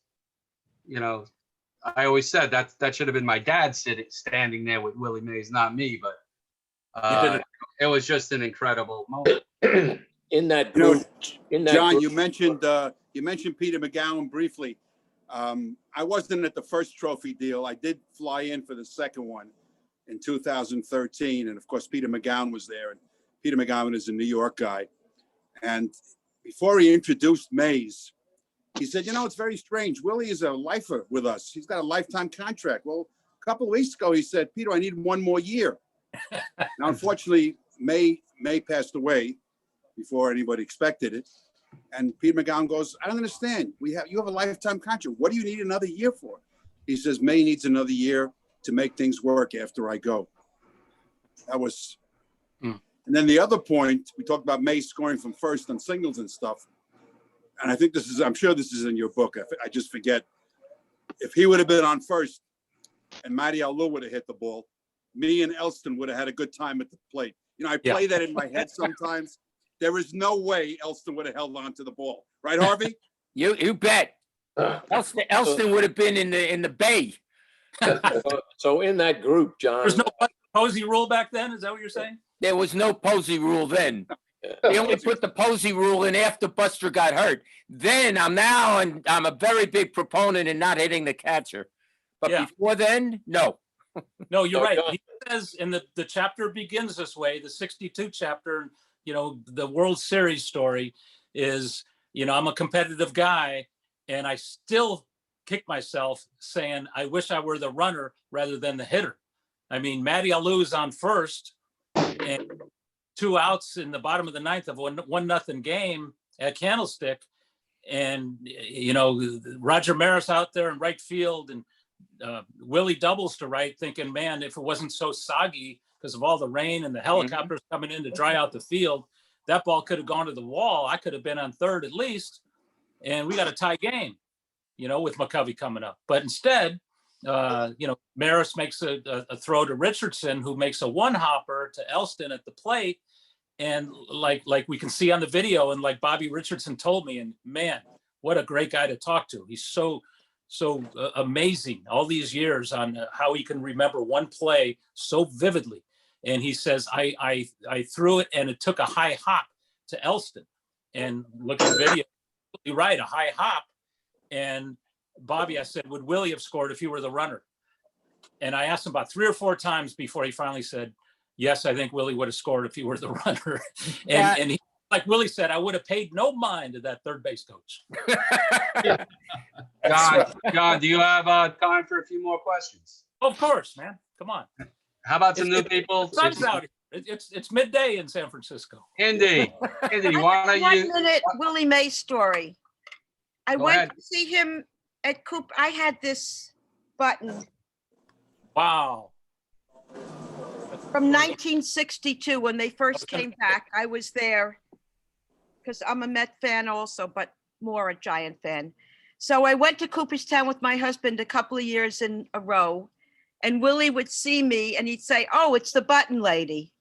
I always said that should have been my dad standing there with Willie Mays, not me, but it was just an incredible moment. In that You know, group, John, group- you mentioned Peter McGowan briefly. I wasn't at the first trophy deal. I did fly in for the second one in 2013, and of course Peter McGowan was there. And Peter McGowan is a New York guy. And before he introduced Mays, he said, it's very strange. Willie is a lifer with us. He's got a lifetime contract. Well, a couple of weeks ago, he said, Peter, I need one more year. Now, unfortunately, May passed away before anybody expected it. And Peter McGowan goes, I don't understand. You have a lifetime contract. What do you need another year for? He says, May needs another year to make things work after I go. That was, and then the other point, we talked about May scoring from first on singles and stuff. And I think I'm sure this is in your book. I just forget. If he would have been on first and Matty Alou would have hit the ball, me and Elston would have had a good time at the plate. I play that in my head sometimes. There is no way Elston would have held on to the ball. Right, Harvey? You bet. Elston would have been in the bay. So in that group, John, There's no Posey rule back then. Is that what you're saying? There was no Posey rule then. They only put the Posey rule in after Buster got hurt. Then I'm a very big proponent in not hitting the catcher. But before then, no. No, you're right. John. He says, and the chapter begins this way, the 62 chapter, the World Series story is, I'm a competitive guy and I still kick myself saying, I wish I were the runner rather than the hitter. I mean, Matty Alou's on first and 2 outs in the bottom of the ninth of 1-0 game at Candlestick. And, Roger Maris out there in right field and Willie doubles to right, thinking, man, if it wasn't so soggy because of all the rain and the helicopters coming in to dry out the field, that ball could have gone to the wall. I could have been on third at least. And we got a tie game, with McCovey coming up. But instead, Maris makes a throw to Richardson, who makes a one-hopper to Elston at the plate. And like we can see on the video, and like Bobby Richardson told me, and man, what a great guy to talk to. He's so amazing all these years on how he can remember one play so vividly. And he says, I threw it and it took a high hop to Elston. And look at the video, you're right, a high hop. And Bobby, I said, would Willie have scored if he were the runner? And I asked him about 3 or 4 times before he finally said, yes, I think Willie would have scored if he were the runner. And he, like Willie said, I would have paid no mind to that third base coach. John, do you have time for a few more questions? Of course, man. Come on. How about some new people? Sun's out here. It's midday in San Francisco. Indy, you want to 1 minute Willie Mays story. I Go went ahead. to see him at Coop. I had this button Wow. from 1962 when they first came back. I was there because I'm a Met fan also, but more a Giant fan. So I went to Cooperstown with my husband a couple of years in a row, and Willie would see me and he'd say, oh, it's the button lady.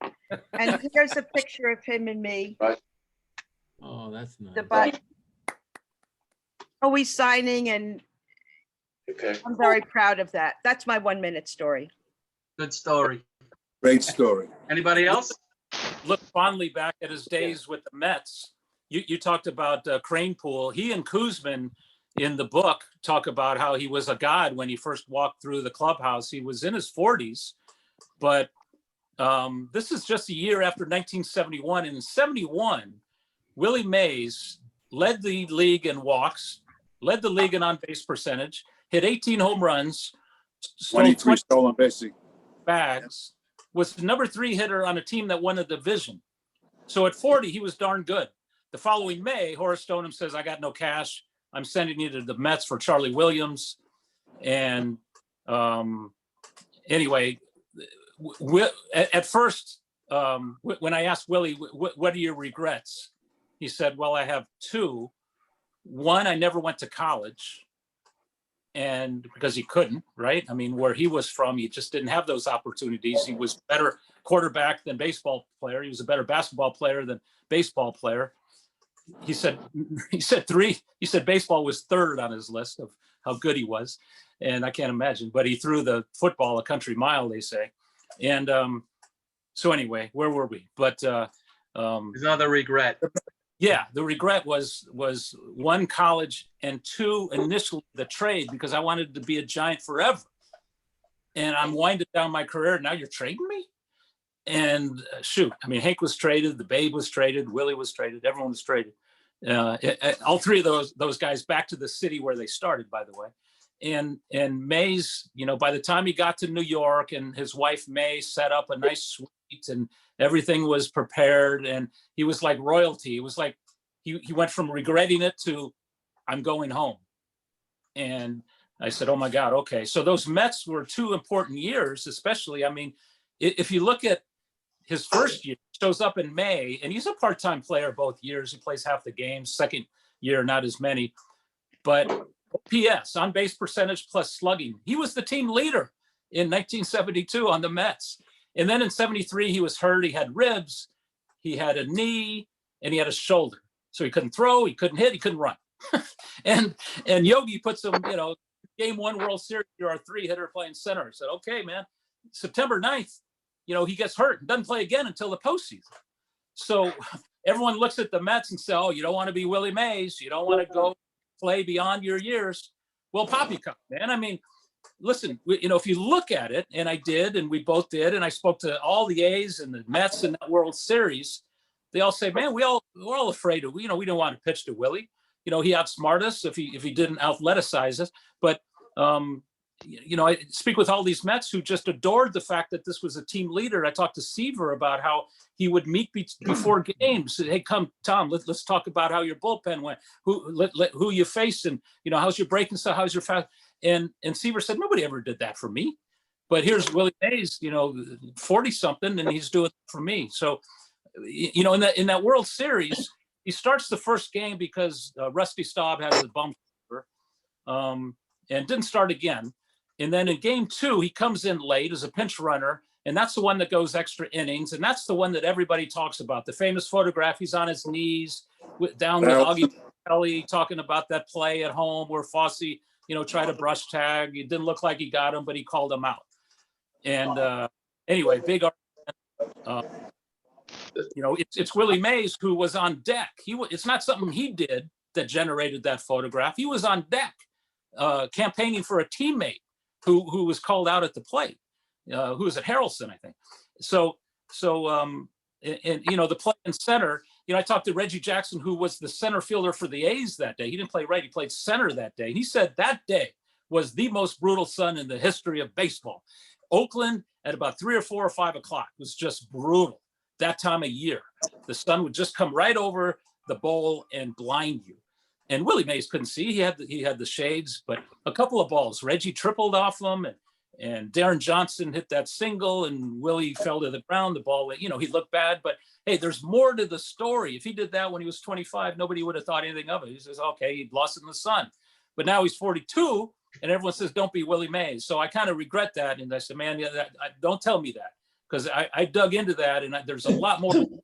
And here's a picture of him and me. Right. Oh, that's nice. The button. Always signing, and okay. I'm very proud of that. That's my 1 minute story. Good story. Great story. Anybody else? Look fondly back at his days with the Mets. You talked about Cranepool. He and Koosman in the book talk about how he was a god when he first walked through the clubhouse. He was in his 40s, but this is just a year after 1971. And in 71, Willie Mays led the league in walks, led the league in on-base percentage, hit 18 home runs, 23 stolen bases. bags, was the number 3 hitter on a team that won a division. So at 40, he was darn good. The following May, Horace Stoneham says, I got no cash. I'm sending you to the Mets for Charlie Williams. And anyway, at first, when I asked Willie, what are your regrets? He said, well, I have 2. one, I never went to college, and because he couldn't, right? I mean, where he was from, he just didn't have those opportunities. He was better quarterback than baseball player. He was a better basketball player than baseball player. He said baseball was third on his list of how good he was. And I can't imagine, but he threw the football a country mile, they say. And so anyway, where were we? But Another regret. yeah, the regret was one, college, and two, initially the trade, because I wanted to be a Giant forever. And I'm winding down my career. Now you're trading me? And shoot, I mean, Hank was traded, the Babe was traded, Willie was traded, everyone was traded. All three of those guys back to the city where they started, by the way. And Mays, you know, by the time he got to New York, and his wife May set up a nice suite, and everything was prepared, and he was like royalty. It was like he went from regretting it to I'm going home. And I said, oh my God, okay. So those Mets were 2 important years, especially. I mean, if you look at his first year, shows up in May, and he's a part-time player both years. He plays half the games. Second year, not as many. But OPS, on base percentage plus slugging, he was the team leader in 1972 on the Mets. And then in 73, he was hurt. He had ribs, he had a knee, and he had a shoulder. So he couldn't throw, he couldn't hit, he couldn't run. and Yogi puts him, you know, game 1 World Series, you're our 3-hitter playing center. I said, okay, man, September 9th, you know, he gets hurt and doesn't play again until the postseason. So everyone looks at the Mets and say, oh, you don't want to be Willie Mays. You don't want to go play beyond your years. Well, poppycock, man. I mean, listen, you know, if you look at it, and I did, and we both did, and I spoke to all the A's and the Mets in that World Series, they all say, man, we're all afraid of, you know, we don't want to pitch to Willie. You know, he outsmarted us if he didn't athleticize us. But, you know, I speak with all these Mets who just adored the fact that this was a team leader. I talked to Seaver about how he would meet before games. Hey, come, Tom, let's talk about how your bullpen went, who you faced, and, you know, how's your breaking stuff, how's your fast. And Seaver said, nobody ever did that for me. But here's Willie Mays, you know, 40-something, and he's doing it for me. So, you know, in that World Series, he starts the first game because Rusty Staub has a bum fever, and didn't start again. And then in game 2, he comes in late as a pinch runner, and that's the one that goes extra innings. And that's the one that everybody talks about. The famous photograph, he's on his knees down with Augie Kelly talking about that play at home where Fosse, you know, tried to brush tag. It didn't look like he got him, but he called him out. And anyway, big argument. You know, it's Willie Mays who was on deck. It's not something he did that generated that photograph. He was on deck campaigning for a teammate who was called out at the plate, who was at Harrelson, I think. So you know, the play in center, you know, I talked to Reggie Jackson, who was the center fielder for the A's that day. He didn't play right, he played center that day. He said that day was the most brutal sun in the history of baseball. Oakland at about 3 or 4 or 5 o'clock was just brutal that time of year. The sun would just come right over the bowl and blind you. And Willie Mays couldn't see. He had the shades, but a couple of balls. Reggie tripled off them, and Darren Johnson hit that single, and Willie fell to the ground. The ball, you know, he looked bad, but hey, there's more to the story. If he did that when he was 25, nobody would have thought anything of it. He says, okay, he lost in the sun. But now he's 42, and everyone says, don't be Willie Mays. So I kind of regret that. And I said, man, yeah, don't tell me that, because I dug into that, and there's a lot more than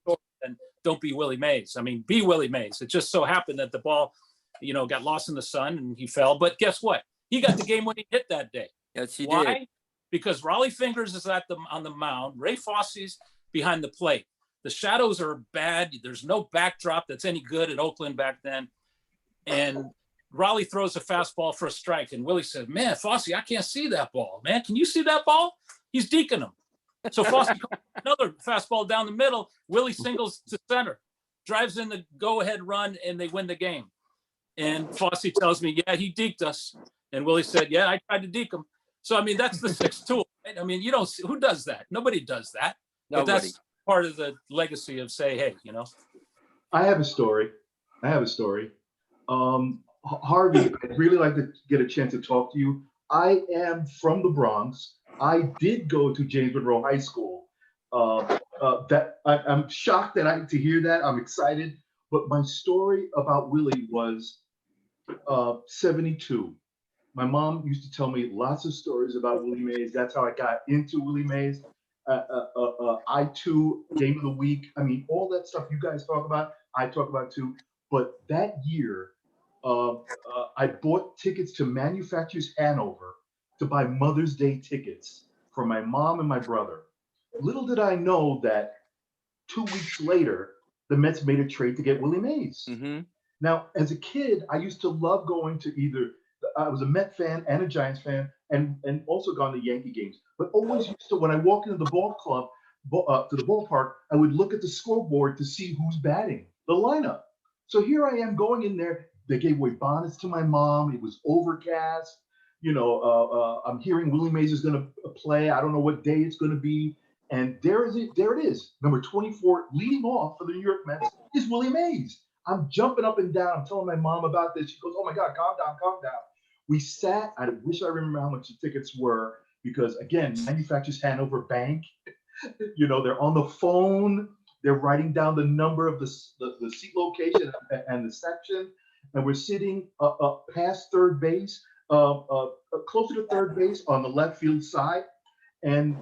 don't be Willie Mays. I mean, be Willie Mays. It just so happened that the ball, you know, got lost in the sun and he fell. But guess what? He got the game-winning hit that day. Yes, he Why? did. Because Raleigh Fingers is on the mound. Ray Fosse's behind the plate. The shadows are bad. There's no backdrop that's any good at Oakland back then. And Raleigh throws a fastball for a strike. And Willie said, man, Fosse, I can't see that ball. Man, can you see that ball? He's deking him. So Fosse another fastball down the middle. Willie singles to center, drives in the go-ahead run, and they win the game. And Fosse tells me, yeah, he deked us. And Willie said, yeah, I tried to deke him. So, I mean, that's the sixth tool. Right? I mean, you don't see, who does that? Nobody does that. But Nobody. that's part of the legacy of say, hey, you know. I have a story. Harvey, I'd really like to get a chance to talk to you. I am from the Bronx. I did go to James Monroe High School. I'm shocked to hear that. I'm excited. But my story about Willie was 72. My mom used to tell me lots of stories about Willie Mays. That's how I got into Willie Mays. I2 game of the week. I mean, all that stuff you guys talk about, I talk about too. But that year, I bought tickets to Manufacturers Hanover to buy Mother's Day tickets for my mom and my brother. Little did I know that 2 weeks later, the Mets made a trade to get Willie Mays. Mm-hmm. Now, as a kid, I used to love going to I was a Met fan and a Giants fan, and also gone to Yankee games. But always used to, when I walk into the ball club, to the ballpark, I would look at the scoreboard to see who's batting, the lineup. So here I am going in there. They gave away bonnets to my mom. It was overcast. I'm hearing Willie Mays is going to play. I don't know what day it's going to be. And there it is. Number 24, leading off for the New York Mets is Willie Mays. I'm jumping up and down. I'm telling my mom about this. She goes, "Oh my God, calm down, calm down." We sat. I wish I remember how much the tickets were, because again, Manufacturers Hanover Bank. They're on the phone. They're writing down the number of the seat location and the section, and we're sitting past third base, closer to third base on the left field side, and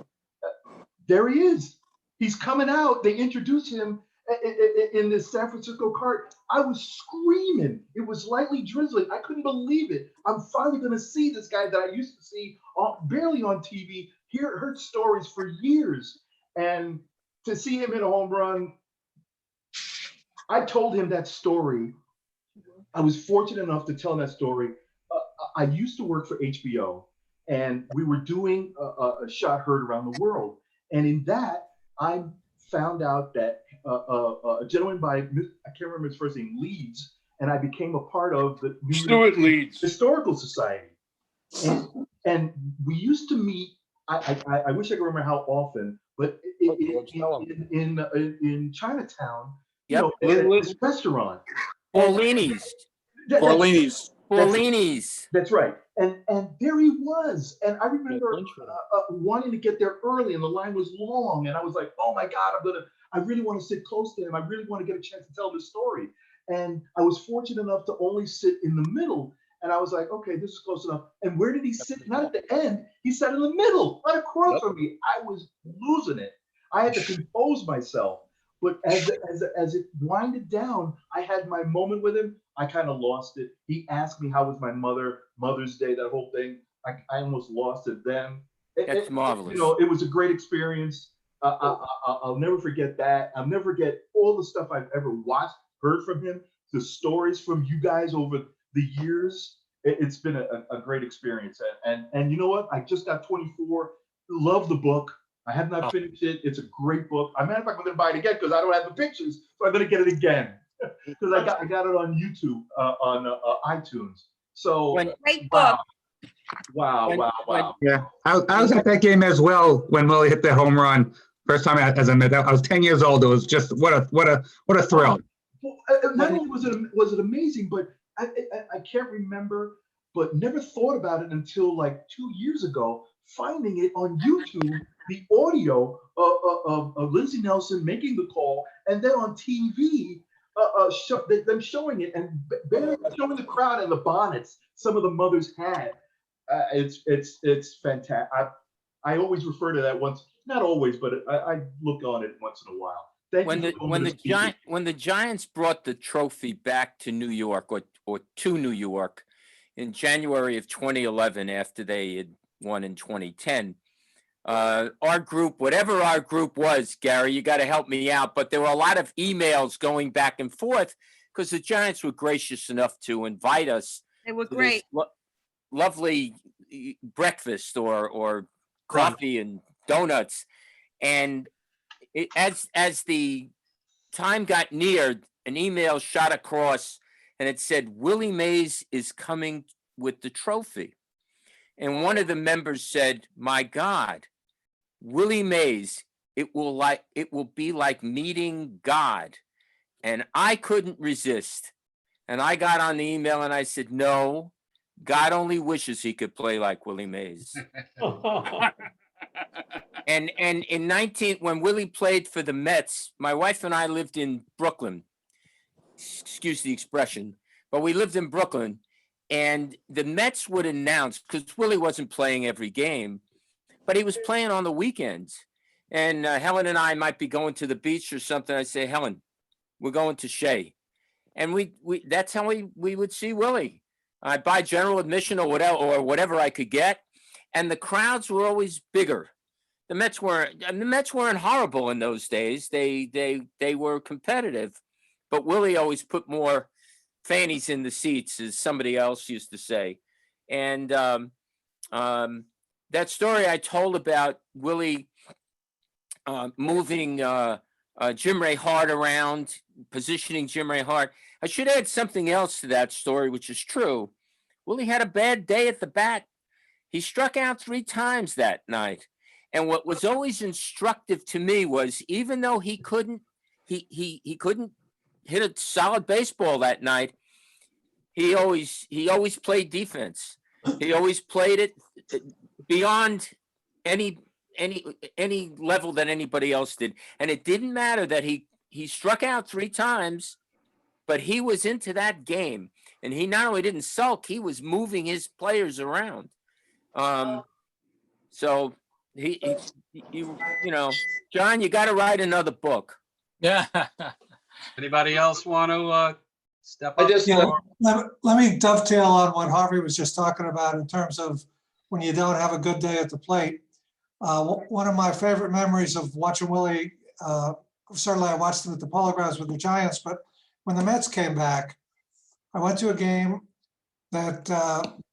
there he is. He's coming out. They introduce him in this San Francisco cart. I was screaming. It was lightly drizzling. I couldn't believe it. I'm finally going to see this guy that I used to see barely on TV, heard stories for years. And to see him hit a home run, I told him that story. I was fortunate enough to tell him that story. I used to work for HBO, and we were doing a shot heard around the world. And in that, I found out that a gentleman by, I can't remember his first name, Leeds, and I became a part of the Stuart Leeds Historical Society. And we used to meet, I wish I could remember how often, but in Chinatown, Yep. this restaurant. Paulini's. Paulini's. That's right. And there he was. And I remember wanting to get there early, and the line was long. And I was like, "Oh my God, I really want to sit close to him. I really want to get a chance to tell this story." And I was fortunate enough to only sit in the middle. And I was like, "Okay, this is close enough." And where did he sit? Not at the end. He sat in the middle, right across from me. I was losing it. I had to compose myself. But as it winded down, I had my moment with him. I kind of lost it. He asked me how was my Mother's Day, that whole thing. I almost lost it then. That's marvelous. It was a great experience. I'll never forget that. I'll never forget all the stuff I've ever watched, heard from him, the stories from you guys over the years. It's been a great experience. And you know what? I just got 24. Love the book. I have not finished it. It's a great book. As a matter of fact, I'm going to buy it again because I don't have the pictures. So I'm going to get it again because I got it on YouTube, on iTunes. So Great book. Wow. Yeah, I was at that game as well when Willie hit the home run. First time as I met that, I was 10 years old. It was just what a thrill. Not only was it amazing, but I can't remember, but never thought about it until like 2 years ago, finding it on YouTube, the audio of Lindsey Nelson making the call, and then on TV, them showing it and showing the crowd and the bonnets some of the mothers had. It's fantastic. I always refer to that once, not always, but I look on it once in a while. When the Giants brought the trophy back to New York or to New York in January of 2011, after they had won in 2010, our group, whatever our group was, Gary, you got to help me out, but there were a lot of emails going back and forth because the Giants were gracious enough to invite us. They were great. Lovely breakfast or coffee and donuts. And as the time got near, an email shot across and it said, "Willie Mays is coming with the trophy." And one of the members said, "My God, Willie Mays, it will be like meeting God." And I couldn't resist. And I got on the email and I said, "No, God only wishes he could play like Willie Mays." And when Willie played for the Mets, my wife and I lived in Brooklyn. Excuse the expression, but we lived in Brooklyn. And the Mets would announce, because Willie wasn't playing every game, but he was playing on the weekends. And Helen and I might be going to the beach or something. I'd say, Helen, we're going to Shea. And we that's how we would see Willie. I'd buy general admission or whatever I could get. And the crowds were always bigger. The Mets weren't horrible in those days. They were competitive, but Willie always put more fannies in the seats, as somebody else used to say. And that story I told about Willie moving Jim Ray Hart around, positioning Jim Ray Hart. I should add something else to that story, which is true. Willie had a bad day at the bat. He struck out 3 times that night. And what was always instructive to me was, even though he couldn't hit a solid baseball that night, he always played defense. He always played it beyond any level that anybody else did. And it didn't matter that he struck out 3 times, but he was into that game. And he not only didn't sulk, he was moving his players around. So he John, you got to write another book. Yeah. Anybody else want to step up? Let me dovetail on what Harvey was just talking about in terms of when you don't have a good day at the plate. One of my favorite memories of watching Willie, certainly I watched him at the Polo Grounds with the Giants, but when the Mets came back, I went to a game that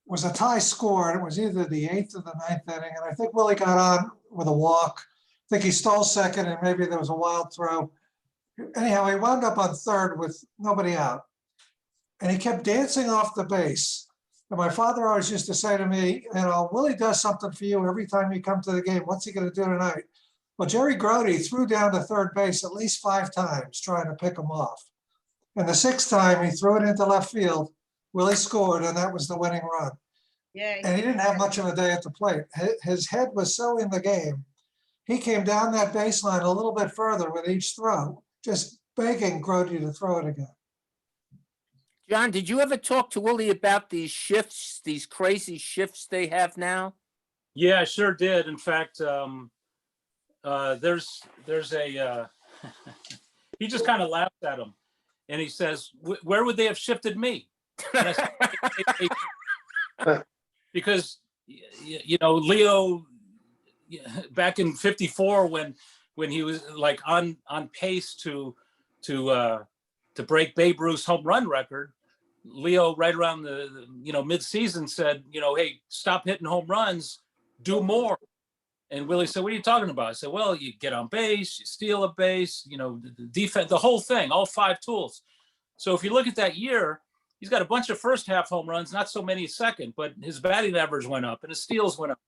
was a tie score, and it was either the 8th or the 9th inning, and I think Willie got on with a walk. I think he stole second, and maybe there was a wild throw. Anyhow, he wound up on third with nobody out, and he kept dancing off the base. And my father always used to say to me, Willie does something for you every time you come to the game. What's he going to do tonight? Well, Jerry Grody threw down to third base at least 5 times trying to pick him off. And the 6th time he threw it into left field, Willie scored, and that was the winning run. Yay. And he didn't have much of a day at the plate. His head was so in the game. He came down that baseline a little bit further with each throw, just begging Grody to throw it again. John, did you ever talk to Willie about these shifts, these crazy shifts they have now? Yeah, I sure did. In fact, there's a he just kind of laughs at him, and he says, "Where would they have shifted me?" And I said, because Leo, back in '54, when he was like on pace to break Babe Ruth's home run record, Leo right around the mid-season said, hey, stop hitting home runs, do more. And Willie said, what are you talking about? I said, well, you get on base, you steal a base, the defense, the whole thing, all 5 tools. So if you look at that year, he's got a bunch of first half home runs, not so many second, but his batting average went up and his steals went up.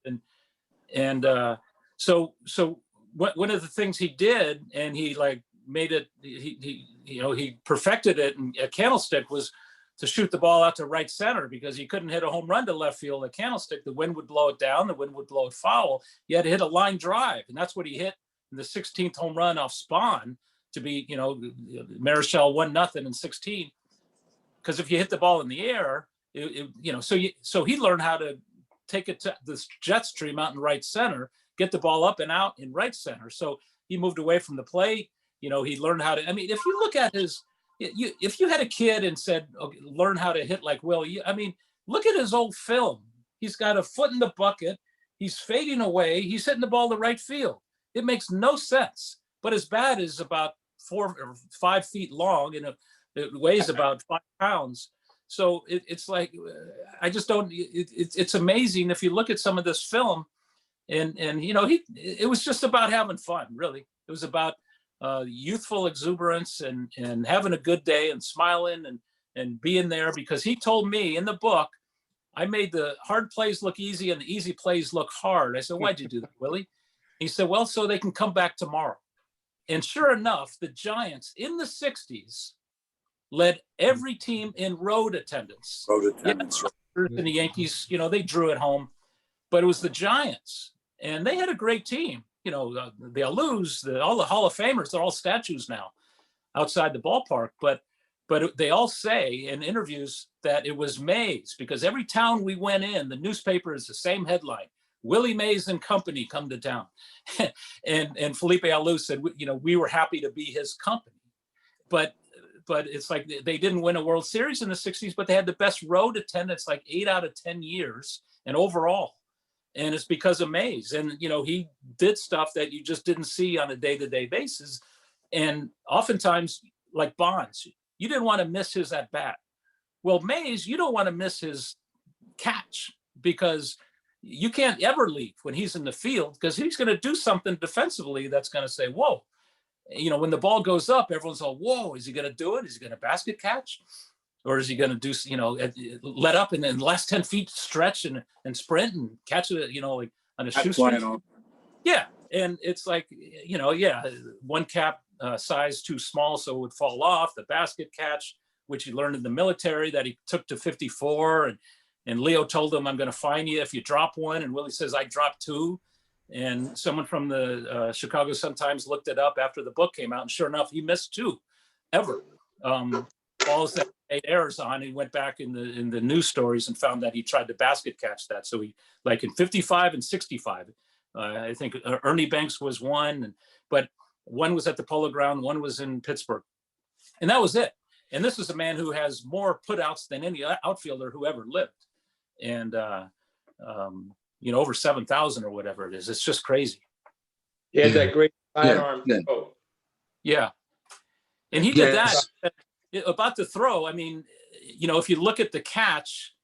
So one of the things he did, and he made it, he perfected it, and a candlestick was to shoot the ball out to right center, because he couldn't hit a home run to left field. A candlestick, the wind would blow it down, the wind would blow it foul. You had to hit a line drive, and that's what he hit in the 16th home run off Spahn to be, Marichal 1-0 in 16. Because if you hit the ball in the air, so he learned how to take it to this jet stream out in right center, get the ball up and out in right center. So he moved away from the plate. He learned how to, if you look at if you had a kid and said, okay, learn how to hit like Will, look at his old film. He's got a foot in the bucket. He's fading away. He's hitting the ball to right field. It makes no sense, but his bat is about 4 or 5 feet long, and it weighs about 5 pounds. So it's like, I just don't, it's amazing if you look at some of this film, and it was just about having fun, really. It was about youthful exuberance and having a good day and smiling and being there, because he told me in the book, I made the hard plays look easy and the easy plays look hard. I said, why'd you do that, Willie? He said, well, so they can come back tomorrow. And sure enough, the Giants in the 60s led every team in road attendance. And the Yankees, they drew at home, but it was the Giants, and they had a great team. They'll lose. All the Hall of Famers, they're all statues now outside the ballpark. But But they all say in interviews that it was Mays, because every town we went in, the newspaper is the same headline: Willie Mays and company come to town. and Felipe Alou said, you know, we were happy to be his company. But it's like they didn't win a World Series in the 60s, but they had the best road attendance, like 8 out of 10 years and overall. And it's because of Mays. And, you know, he did stuff that you just didn't see on a day-to-day basis. And oftentimes, like Bonds, you didn't want to miss his at bat. Well, Mays, you don't want to miss his catch, because you can't ever leave when he's in the field, because he's going to do something defensively that's going to say, whoa. You know, when the ball goes up, everyone's all, whoa, is he going to do it? Is he going to basket catch? Or is he going to do, you know, let up and then last 10 feet stretch and sprint and catch it, you know, like on a shoestring? Yeah. And it's like, you know, yeah, one cap size too small, so it would fall off. The basket catch, which he learned in the military, that he took to 54. And Leo told him, I'm going to fine you if you drop one. And Willie says, I dropped 2. And someone from the Chicago Sun-Times looked it up after the book came out, and sure enough, he missed 2 ever. Balls that made errors on. He went back in the news stories and found that he tried to basket catch that. So he, like in 55 and 65, I think Ernie Banks was one, but one was at the Polo Ground, one was in Pittsburgh, and that was it. And this is a man who has more putouts than any outfielder who ever lived, and you know, over 7,000 or whatever it is. It's just crazy. He had that great sidearm throw. Yeah. And he did that. About the throw, I mean, you know, if you look at the catch,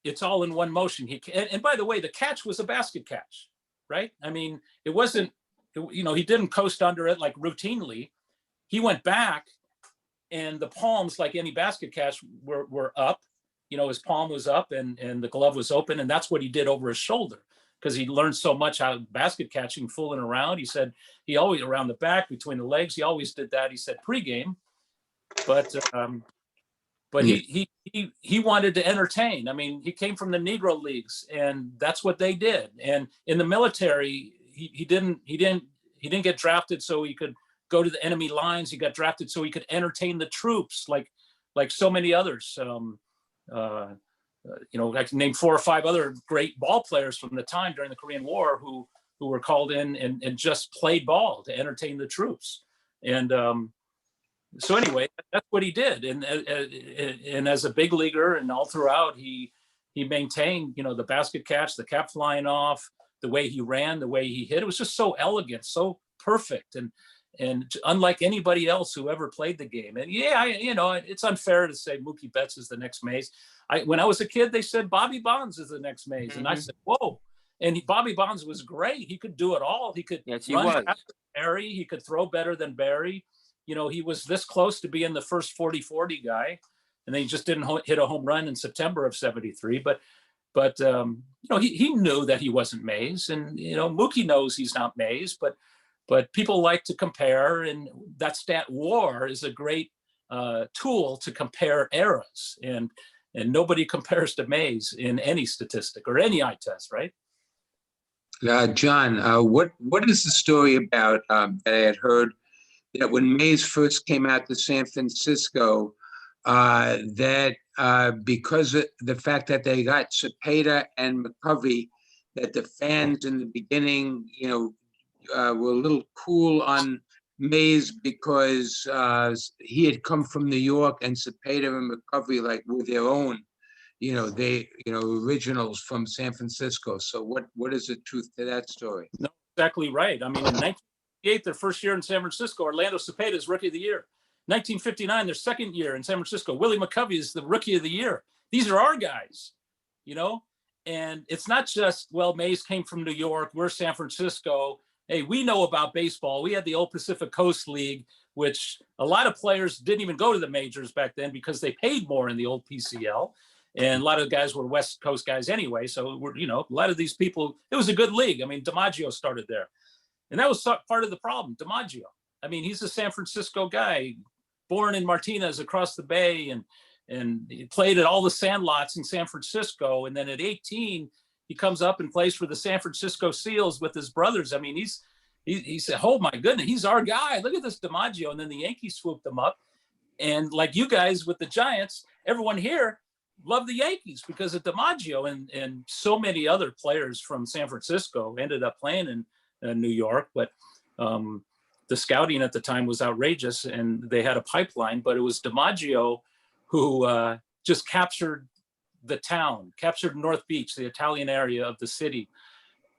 it's all in one motion. And by the way, the catch was a basket catch, right? I mean, it wasn't, you know, he didn't coast under it like routinely. He went back, and the palms, like any basket catch, were up. You know, his palm was up and the glove was open, and that's what he did over his shoulder, because he learned so much how basket catching, fooling around. He said he always, around the back, between the legs, he always did that. He said pregame, but he wanted to entertain. I mean, he came from the Negro Leagues, and that's what they did. And in the military, he didn't get drafted so he could go to the enemy lines. He got drafted so he could entertain the troops, like so many others. You know, I can name 4 or 5 other great ball players from the time during the Korean War who were called in and just played ball to entertain the troops. And so anyway, that's what he did. And as a big leaguer and all throughout, he maintained, you know, the basket catch, the cap flying off, the way he ran, the way he hit. It was just so elegant, so perfect, and unlike anybody else who ever played the game. And yeah, you know, it's unfair to say Mookie Betts is the next Mays. When I was a kid, they said Bobby Bonds is the next Mays. Mm-hmm. And I said, whoa. And Bobby Bonds was great. He could do it all. He could run faster than Barry. He could throw better than Barry. You know, he was this close to being the first 40-40 guy. And then he just didn't hit a home run in September of '73. But you know, he knew that he wasn't Mays. And, you know, Mookie knows he's not Mays, but people like to compare, and that stat WAR is a great tool to compare eras, and nobody compares to Mays in any statistic or any eye test, right? John, what is the story about that I had heard that when Mays first came out to San Francisco, that because of the fact that they got Cepeda and McCovey, that the fans in the beginning, you know, were a little cool on Mays because he had come from New York, and Cepeda and McCovey like were their own, you know, originals from San Francisco. So what is the truth to that story? No, exactly right. I mean, in 1958, their first year in San Francisco, Orlando Cepeda is Rookie of the Year. 1959, their second year in San Francisco, Willie McCovey is the Rookie of the Year. These are our guys, you know. And it's not just, well, Mays came from New York, we're San Francisco. Hey, we know about baseball. We had the old Pacific Coast League, which a lot of players didn't even go to the majors back then because they paid more in the old PCL. And a lot of guys were West Coast guys anyway. So, you know, a lot of these people, it was a good league. I mean, DiMaggio started there. And that was part of the problem, DiMaggio. I mean, he's a San Francisco guy, born in Martinez across the bay, and he played at all the sandlots in San Francisco. And then at 18, he comes up and plays for the San Francisco Seals with his brothers. I mean, he said, oh my goodness, he's our guy. Look at this DiMaggio. And then the Yankees swooped him up. And like you guys with the Giants, everyone here loved the Yankees because of DiMaggio, and so many other players from San Francisco ended up playing in New York. But the scouting at the time was outrageous, and they had a pipeline. But it was DiMaggio who just captured the town, captured North Beach, the Italian area of the city,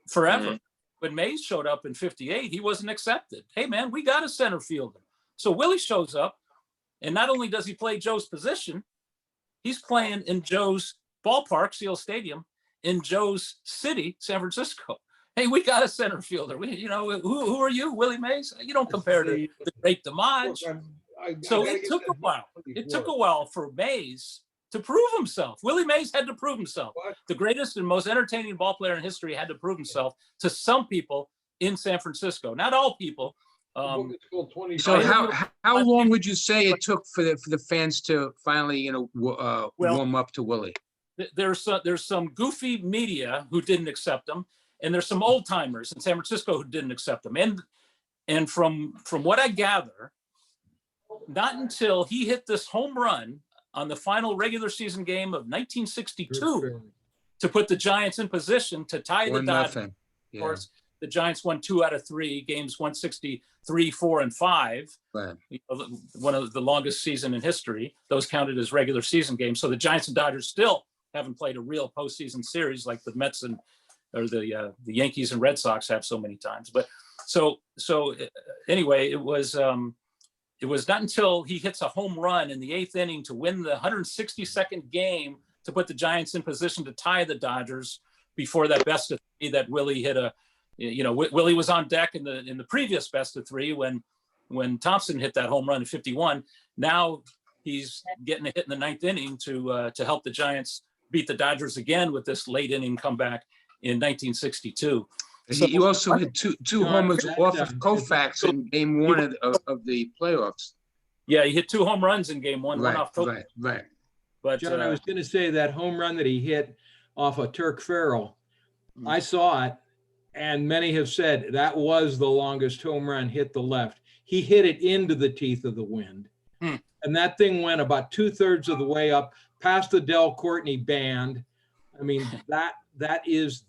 forever. Mhm. When Mays showed up in '58, he wasn't accepted. Hey, man, we got a center fielder. So Willie shows up, and not only does he play Joe's position, he's playing in Joe's ballpark, Seal Stadium, in Joe's city, San Francisco. Hey, we got a center fielder. Who are you, Willie Mays? You don't compare to the great DiMaggio. So it took a while. It took a while for Mays to prove himself. Willie Mays had to prove himself. The greatest and most entertaining ball player in history had to prove himself to some people in San Francisco. Not all people. So how long would you say it took for the fans to finally, warm up to Willie? There's some goofy media who didn't accept him, and there's some old timers in San Francisco who didn't accept him. And from what I gather, not until he hit this home run on the final regular season game of 1962 to put the Giants in position to tie the Dodgers. Of course, the Giants won 2 out of 3 games, 163, 4, and 5. Right. One of the longest season in history. Those counted as regular season games. So the Giants and Dodgers still haven't played a real postseason series like the Mets or the Yankees and Red Sox have so many times. But so anyway, it was not until he hits a home run in the 8th inning to win the 162nd game to put the Giants in position to tie the Dodgers before that best of 3 that Willie hit Willie was on deck in the previous best of 3 when Thompson hit that home run in 51. Now he's getting a hit in the 9th inning to help the Giants beat the Dodgers again with this late inning comeback in 1962. He also hit two homers off of Koufax in game 1 of the playoffs. Yeah, he hit 2 home runs in game 1, one off Koufax. Right. But John, I was going to say that home run that he hit off of Turk Farrell, I saw it, and many have said that was the longest home run hit the left. He hit it into the teeth of the wind. And that thing went about 2/3 of the way up past the Del Courtney band. I mean, that is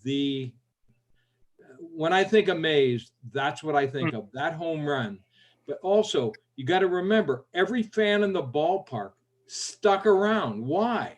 when I think of Mays, that's what I think of, that home run. But also, you got to remember, every fan in the ballpark stuck around. Why?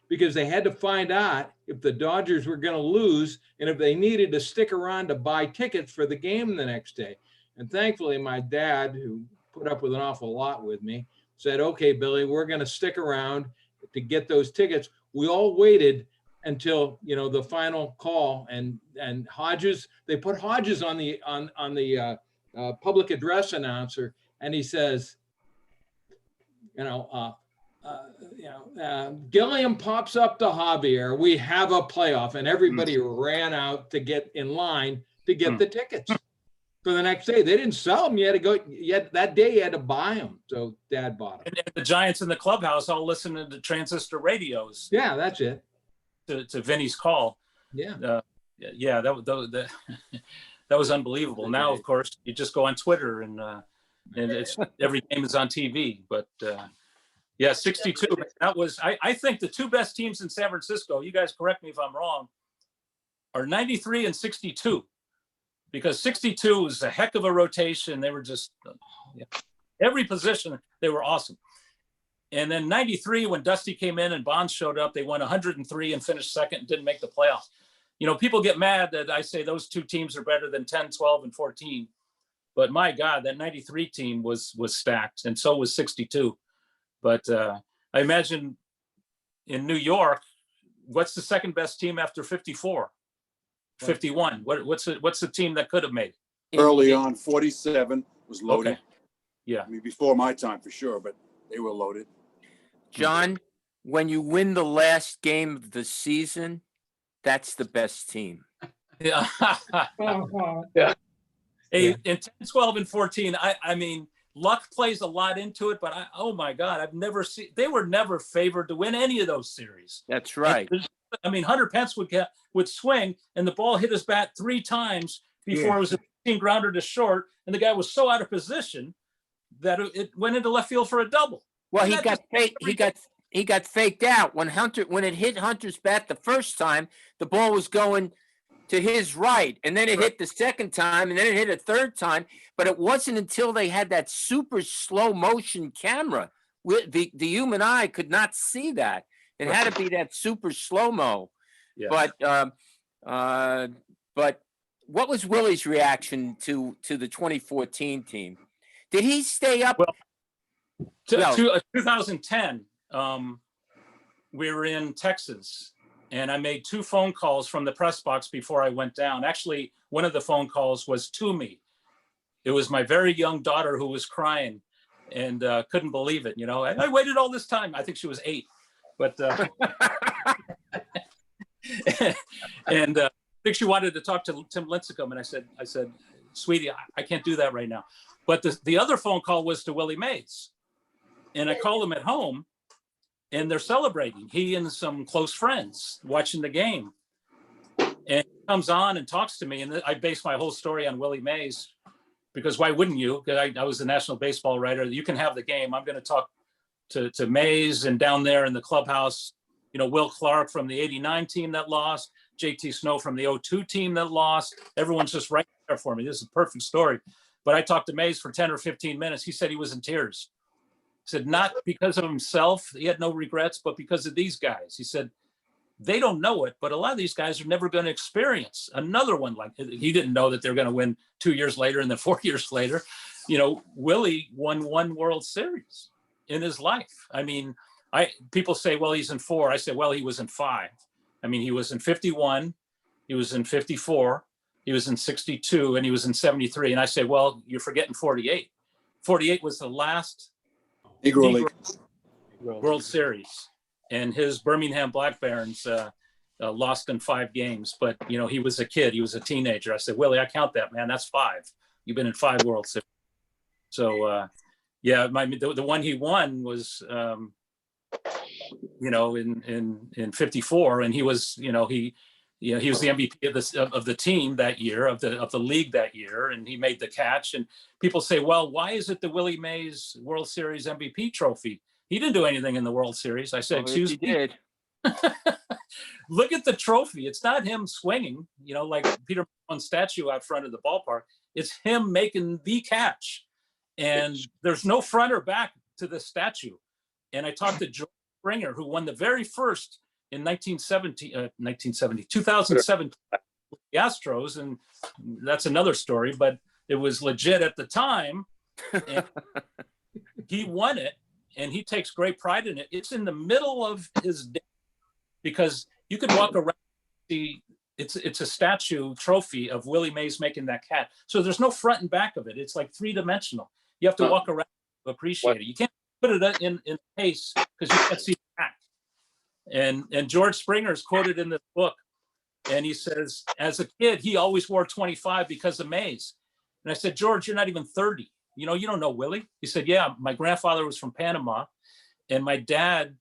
Because they had to find out if the Dodgers were going to lose and if they needed to stick around to buy tickets for the game the next day. And thankfully, my dad, who put up with an awful lot with me, said, okay, Billy, we're going to stick around to get those tickets. We all waited until, the final call, and Hodges, they put Hodges on the public address announcer, and he says, Gilliam pops up to Javier, we have a playoff, and everybody ran out to get in line to get the tickets for the next day. They didn't sell them. You had to go, that day you had to buy them. So Dad bought them. And the Giants in the clubhouse all listening to transistor radios. Yeah, that's it. To Vinny's call. Yeah. That was unbelievable. Now, of course, you just go on Twitter and it's every game is on TV. But 62. That was I think the 2 best teams in San Francisco, you guys correct me if I'm wrong, are 93 and 62. Because 62 was a heck of a rotation. They were just every position, they were awesome. And then 93, when Dusty came in and Bonds showed up, they won 103 and finished second and didn't make the playoffs. People get mad that I say those 2 teams are better than 10, 12, and 14. But my God, that 93 team was stacked, and so was 62. But I imagine in New York, what's the second best team after 54? 51. What's the team that could have made it? Early on, 47 was loaded. Okay. Yeah. I mean, before my time for sure, but they were loaded. John, when you win the last game of the season, that's the best team. Yeah. In 10, 12, and 14, I mean, luck plays a lot into it, but oh my God, they were never favored to win any of those series. That's right. I mean, Hunter Pence would swing and the ball hit his bat 3 times before it was a 15 grounder to short. And the guy was so out of position that it went into left field for a double. Well, And he that got just- fake. He got faked out when it hit Hunter's bat the first time. The ball was going to his right, and then it hit the second time, and then it hit a third time. But it wasn't until they had that super slow motion camera, the human eye could not see that. It had to be that super slow mo. Yeah. But what was Willie's reaction to the 2014 team? Did he stay up? Well, No. 2010, we were in Texas, and I made 2 phone calls from the press box before I went down. Actually, one of the phone calls was to me. It was my very young daughter who was crying and couldn't believe it. You know, I waited all this time. I think she was 8, but and I think she wanted to talk to Tim Lincecum, and I said, sweetie, I can't do that right now. But the other phone call was to Willie Mays, and I called him at home, and they're celebrating. He and some close friends watching the game, and he comes on and talks to me, and I base my whole story on Willie Mays, because why wouldn't you? Because I was the national baseball writer. You can have the game. I'm going to talk to Mays, and down there in the clubhouse, you know, Will Clark from the '89 team that lost, JT Snow from the '02 team that lost. Everyone's just right there for me. This is a perfect story. But I talked to Mays for 10 or 15 minutes. He said he was in tears. He said, not because of himself, he had no regrets, but because of these guys. He said, they don't know it, but a lot of these guys are never going to experience another one like it. He didn't know that they're going to win 2 years later and then 4 years later. You know, Willie won 1 World Series in his life. I mean, people say, well, he's in 4. I say, well, he was in 5. I mean, he was in 51, he was in 54, he was in 62, and he was in 73. And I say, well, you're forgetting 48. 48 was the last Negro League World Series, and his Birmingham Black Barons lost in 5 games. But, you know, he was a kid. He was a teenager. I said, Willie, I count that, man. That's 5. You've been in 5 World Series. So, yeah, the one he won was, you know, in 54, and he was, he was the MVP of the team that year, of the league that year, and he made the catch. And people say, well, why is it the Willie Mays World Series MVP trophy? He didn't do anything in the World Series. I said, excuse me. Did. Look at the trophy. It's not him swinging, you know, like Peter Malone's statue out front of the ballpark. It's him making the catch. And there's no front or back to the statue. And I talked to George Springer, who won the very first in 2007, the Astros. And that's another story, but it was legit at the time. And he won it, and he takes great pride in it. It's in the middle of his day, because you could walk around, see it's a statue trophy of Willie Mays making that catch. So there's no front and back of it. It's like 3-dimensional. You have to walk around to appreciate it. You can't put it in case, because you can't see the back. And George Springer is quoted in this book, and he says, as a kid, he always wore 25 because of Mays. And I said, George, you're not even 30. You know, you don't know Willie. He said, yeah, my grandfather was from Panama, and my dad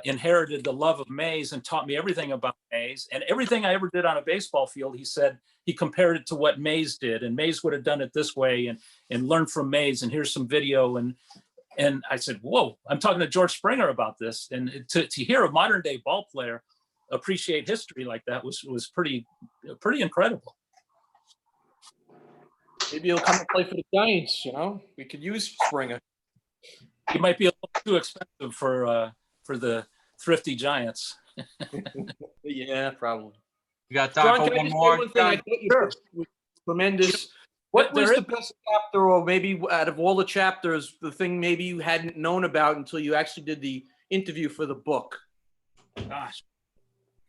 inherited the love of Mays and taught me everything about Mays. And everything I ever did on a baseball field, he said, he compared it to what Mays did, and Mays would have done it this way, and learn from Mays, and here's some video. And I said, whoa, I'm talking to George Springer about this. And to hear a modern day ball player appreciate history like that was pretty incredible. Maybe he'll come and play for the Giants, you know? We could use Springer. He might be a little too expensive for the thrifty Giants. Yeah, probably. You got time John, for can I one just more? say one thing? I thought you was tremendous. What was the best chapter, or maybe out of all the chapters, the thing maybe you hadn't known about until you actually did the interview for the book? Gosh,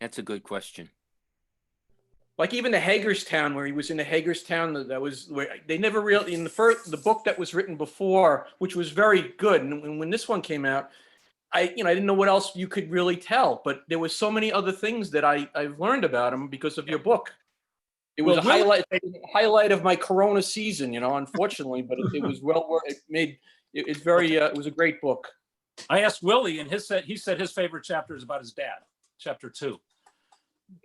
That's a good question. Like even the Hagerstown, where he was in the Hagerstown, that was where they never really, in the book that was written before, which was very good. And when this one came out, I didn't know what else you could really tell, but there was so many other things that I've learned about him because of your book. It was highlight of my Corona season, unfortunately, but it was well worth it. It was a great book. I asked Willie, and he said his favorite chapter is about his dad, chapter 2.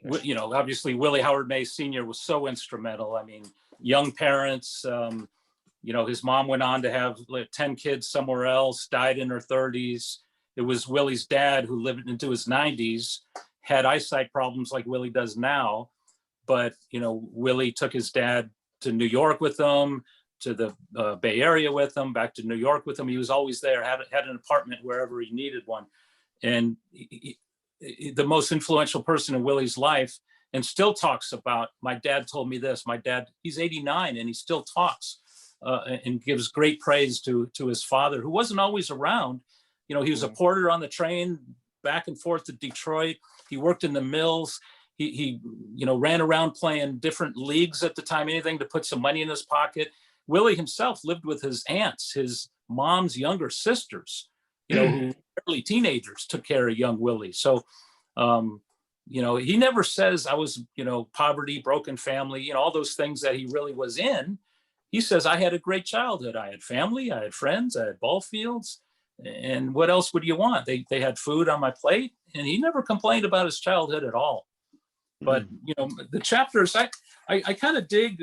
Okay. Obviously Willie Howard Mays Sr. was so instrumental. I mean, young parents, You know, his mom went on to have like 10 kids somewhere else, died in her 30s. It was Willie's dad who lived into his 90s, had eyesight problems like Willie does now. But, you know, Willie took his dad to New York with him, to the Bay Area with him, back to New York with him. He was always there, had an apartment wherever he needed one. And the most influential person in Willie's life, and still talks about, my dad told me this, my dad, he's 89 and he still talks and gives great praise to his father, who wasn't always around. You know, he was a porter on the train back and forth to Detroit. He worked in the mills. He you know, ran around playing different leagues at the time, anything to put some money in his pocket. Willie himself lived with his aunts, his mom's younger sisters, you know, who early teenagers took care of young Willie. So, you know, he never says I was, you know, poverty, broken family, you know, all those things that he really was in. He says, I had a great childhood. I had family, I had friends, I had ball fields. And what else would you want? They had food on my plate, and he never complained about his childhood at all. But, you know, the chapters, I kind of dig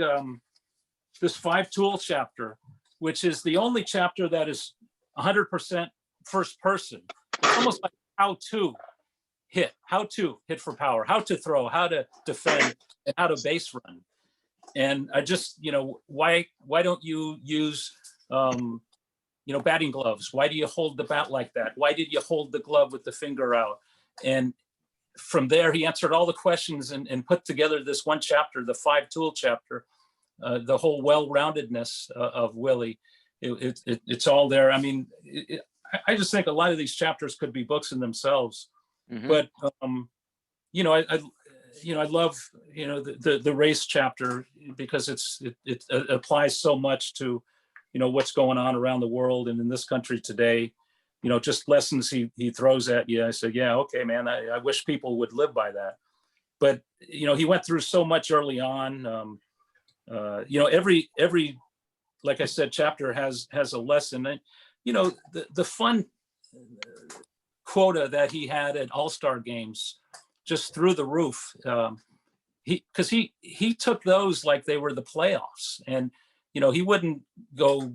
this 5-tool chapter, which is the only chapter that is 100% first person. It's almost like how to hit for power, how to throw, how to defend, and how to base run. And I just, you know, why don't you use, you know, batting gloves? Why do you hold the bat like that? Why did you hold the glove with the finger out? And from there, he answered all the questions and put together this one chapter, the 5-tool chapter, the whole well-roundedness of Willie. It's all there. I mean, I just think a lot of these chapters could be books in themselves. But you know, I love, you know, the race chapter, because it applies so much to, you know, what's going on around the world and in this country today. You know, just lessons he throws at you. I said, yeah, okay, man, I wish people would live by that. But, you know, he went through so much early on. You know, every, like I said, chapter has a lesson. And, you know, the fun quota that he had at All-Star games, just through the roof. Because he took those like they were the playoffs. And, you know, he wouldn't go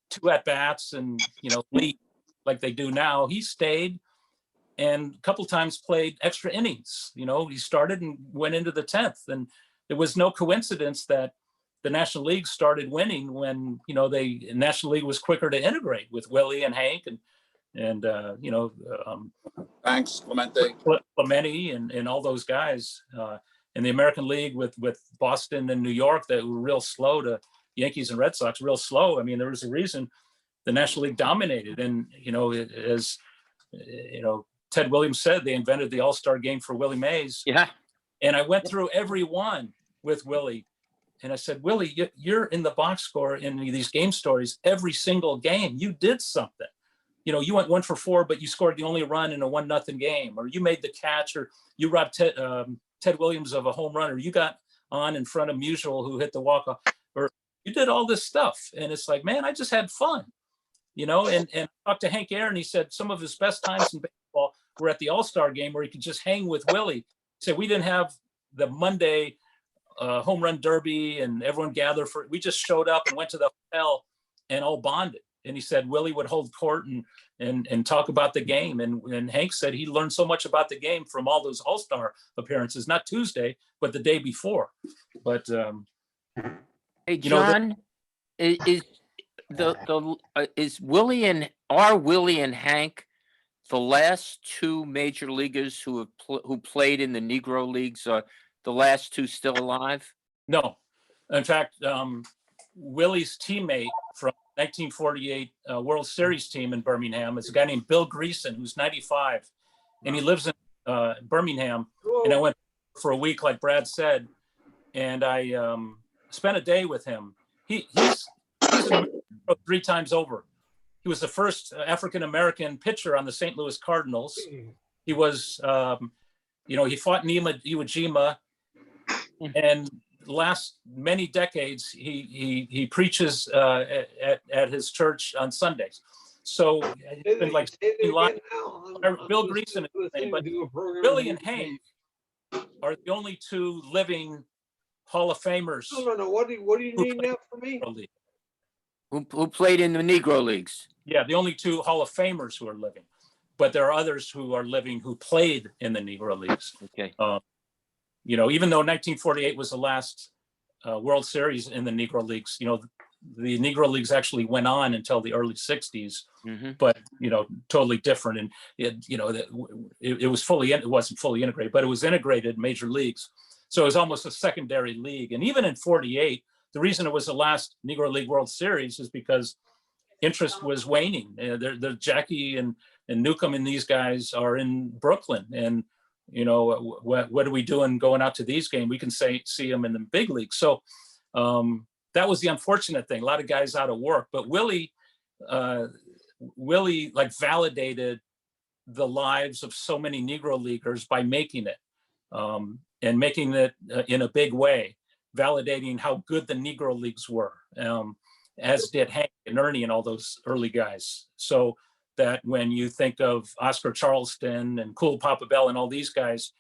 2 at-bats and, you know, lead like they do now. He stayed and a couple times played extra innings. You know, he started and went into the 10th. And it was no coincidence that the National League started winning when, you know, the National League was quicker to integrate with Willie and Hank and you know, Thanks, Clemente. Clemente and all those guys in the American League with Boston and New York that were real slow to Yankees and Red Sox, real slow. I mean, there was a reason the National League dominated. And, you know, as, you know, Ted Williams said, they invented the All-Star game for Willie Mays. Yeah. And I went through every one with Willie. And I said, Willie, you're in the box score in these game stories every single game. You did something. You know, you went 1 for 4, but you scored the only run in a 1-0 game, or you made the catch, or you robbed Ted Williams of a home run, or you got on in front of Musial who hit the walk-off, or you did all this stuff. And it's like, man, I just had fun, you know. And I talked to Hank Aaron. He said some of his best times in baseball were at the All-Star game where he could just hang with Willie. He said we didn't have the Monday home run derby and everyone gathered for it. We just showed up and went to the hotel and all bonded. And he said Willie would hold court and talk about the game. And Hank said he learned so much about the game from all those All-Star appearances, not Tuesday, but the day before. But hey, John, is Willie and Hank the last 2 major leaguers who played in the Negro Leagues? Are the last 2 still alive? No. In fact, Willie's teammate from 1948 World Series team in Birmingham is a guy named Bill Greason, who's 95, and he lives in Birmingham. And I went for a week, like Brad said, and I spent a day with him. He's 3 times over. He was the first African-American pitcher on the St. Louis Cardinals. He was, you know, he fought in Iwo Jima, and last many decades he preaches at his church on Sundays. So it's been like Bill Greason, but Billy and Hank are the only 2 living Hall of Famers. No. What do you need now from me? Who played in the Negro Leagues? Yeah, the only two Hall of Famers who are living, but there are others who are living who played in the Negro Leagues. Okay. You know, even though 1948 was the last World Series in the Negro Leagues, you know, the Negro Leagues actually went on until the early 60s, but, you know, totally different. And, you know, it was it wasn't fully integrated, but it was integrated major leagues. So it was almost a secondary league. And even in 48, the reason it was the last Negro League World Series is because interest was waning. The Jackie and Newcomb and these guys are in Brooklyn. And, you know, what are we doing going out to these games? We can see them in the big league. So that was the unfortunate thing. A lot of guys out of work, but Willie like validated the lives of so many Negro Leaguers by making it and making it in a big way, validating how good the Negro Leagues were, as did Hank and Ernie and all those early guys. So that when you think of Oscar Charleston and Cool Papa Bell and all these guys,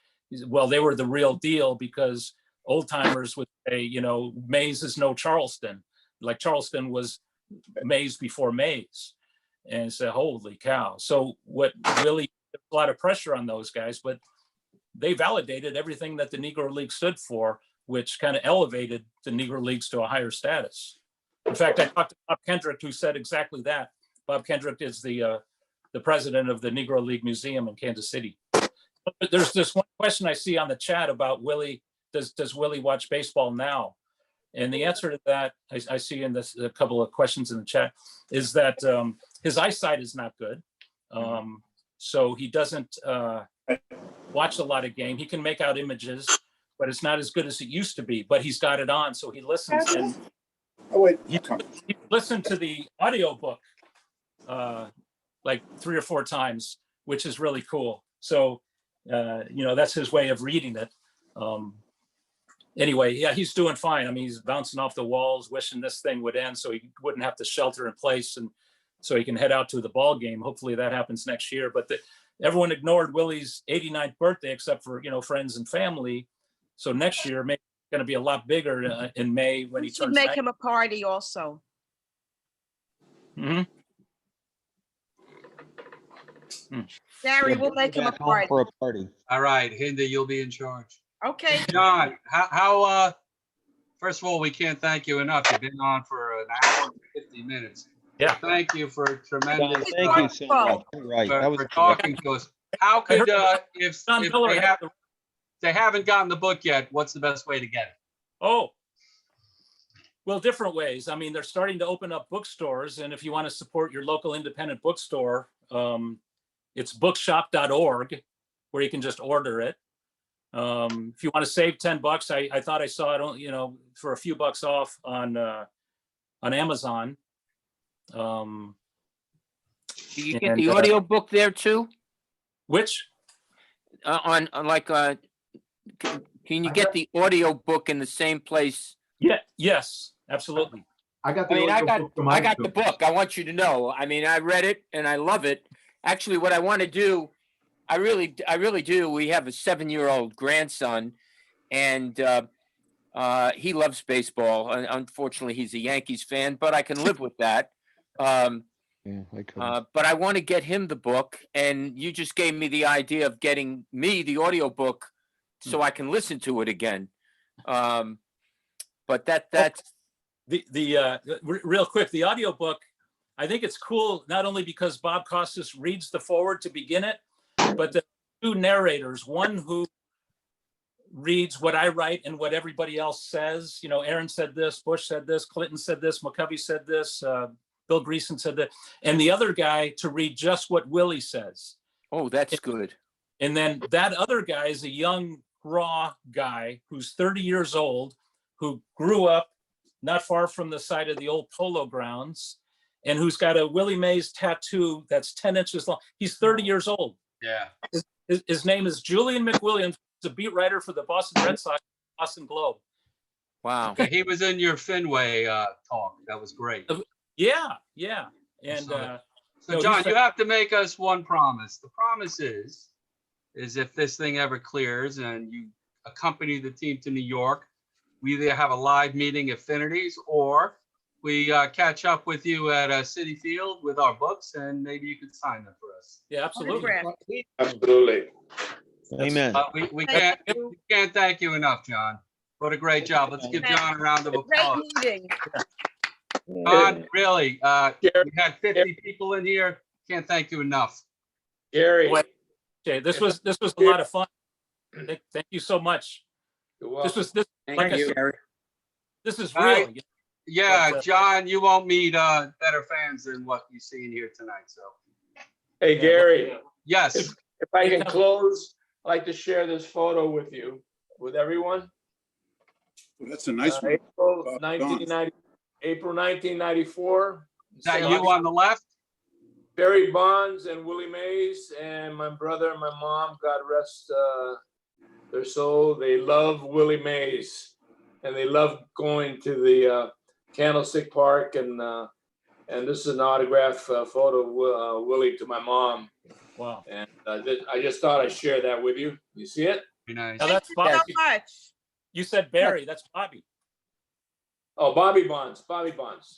well, they were the real deal, because old timers would say, you know, Mays is no Charleston. Like Charleston was Mays before Mays. And say, holy cow. So what really, a lot of pressure on those guys, but they validated everything that the Negro League stood for, which kind of elevated the Negro Leagues to a higher status. In fact, I talked to Bob Kendrick, who said exactly that. Bob Kendrick is the president of the Negro League Museum in Kansas City. But there's this one question I see on the chat about Willie. Does Willie watch baseball now? And the answer to that, I see in this a couple of questions in the chat, is that his eyesight is not good. So he doesn't watch a lot of game. He can make out images, but it's not as good as it used to be. But he's got it on, so he listens. And he listened to the audiobook like 3 or 4 times, which is really cool. So, you know, that's his way of reading it. Anyway, yeah, he's doing fine. I mean, he's bouncing off the walls, wishing this thing would end so he wouldn't have to shelter in place, and so he can head out to the ball game. Hopefully that happens next year. But everyone ignored Willie's 89th birthday, except for, you know, friends and family. So next year, maybe it's going to be a lot bigger in May when he turns 90. Make him a party also. Gary, we'll make him a party. For a party. All right, Hinda, you'll be in charge. Okay. John, how first of all, we can't thank you enough. You've been on for an hour and 50 minutes. Yeah. Thank you for tremendous. Thank you so much. You're right. That was for talking to us. How could if they haven't gotten the book yet, what's the best way to get it? Oh, well, different ways. I mean, they're starting to open up bookstores, and if you want to support your local independent bookstore, it's bookshop.org, where you can just order it. If you want to save $10, I thought I saw it, you know, for a few bucks off on Amazon. Do you get the audio book there too? Which? Can you get the audio book in the same place? Yeah. Yes, absolutely. I got the the book. I want you to know. I mean, I read it and I love it. Actually, what I want to do, I really do. We have a 7-year-old grandson, and he loves baseball. Unfortunately, he's a Yankees fan, but I can live with that. But I want to get him the book, and you just gave me the idea of getting me the audiobook so I can listen to it again. But that's real quick, the audiobook, I think it's cool, not only because Bob Costas reads the foreword to begin it, but the 2 narrators, one who reads what I write and what everybody else says. You know, Aaron said this, Bush said this, Clinton said this, McCovey said this, Bill Greason said that, and the other guy to read just what Willie says. Oh, that's good. And then that other guy is a young, raw guy who's 30 years old, who grew up not far from the site of the old polo grounds, and who's got a Willie Mays tattoo that's 10 inches long. He's 30 years old. Yeah. His name is Julian McWilliams. He's a beat writer for the Boston Red Sox, Boston Globe. Wow. Yeah, he was in your Fenway talk. That was great. Yeah. And so John, you have to make us one promise. The promise is if this thing ever clears and you accompany the team to New York, we either have a live meeting at Affinities, or we catch up with you at City Field with our books, and maybe you could sign them for us. Yeah, absolutely. Autograph. Absolutely. Amen. We Thank can't thank you enough, John. What a great job. Let's give John a round of Great applause. meeting. John, really, Gary, we had 50 people in here. Can't thank you enough. Gary, Boy, Okay, this was a lot of fun. Thank you so much. you're This welcome. was Thank like I you. said, this is All right. real. Yeah, But, John, you won't meet better fans than what you see in here tonight. So, Hey, Gary, yes. if I can close, I'd like to share this photo with you, with everyone. That's a nice one. April Don. 1990, April 1994. Is that you on the left? Barry Bonds and Willie Mays and my brother and my mom, God rest their soul. They love Willie Mays, and they love going to the Candlestick Park. And this is an autograph photo of Willie to my mom. Wow. And I just thought I'd share that with you. You see it? Very nice. Now that's Thank you Bobby. so much. You said Barry. That's Bobby. Oh, Bobby Bonds. Bobby Bonds.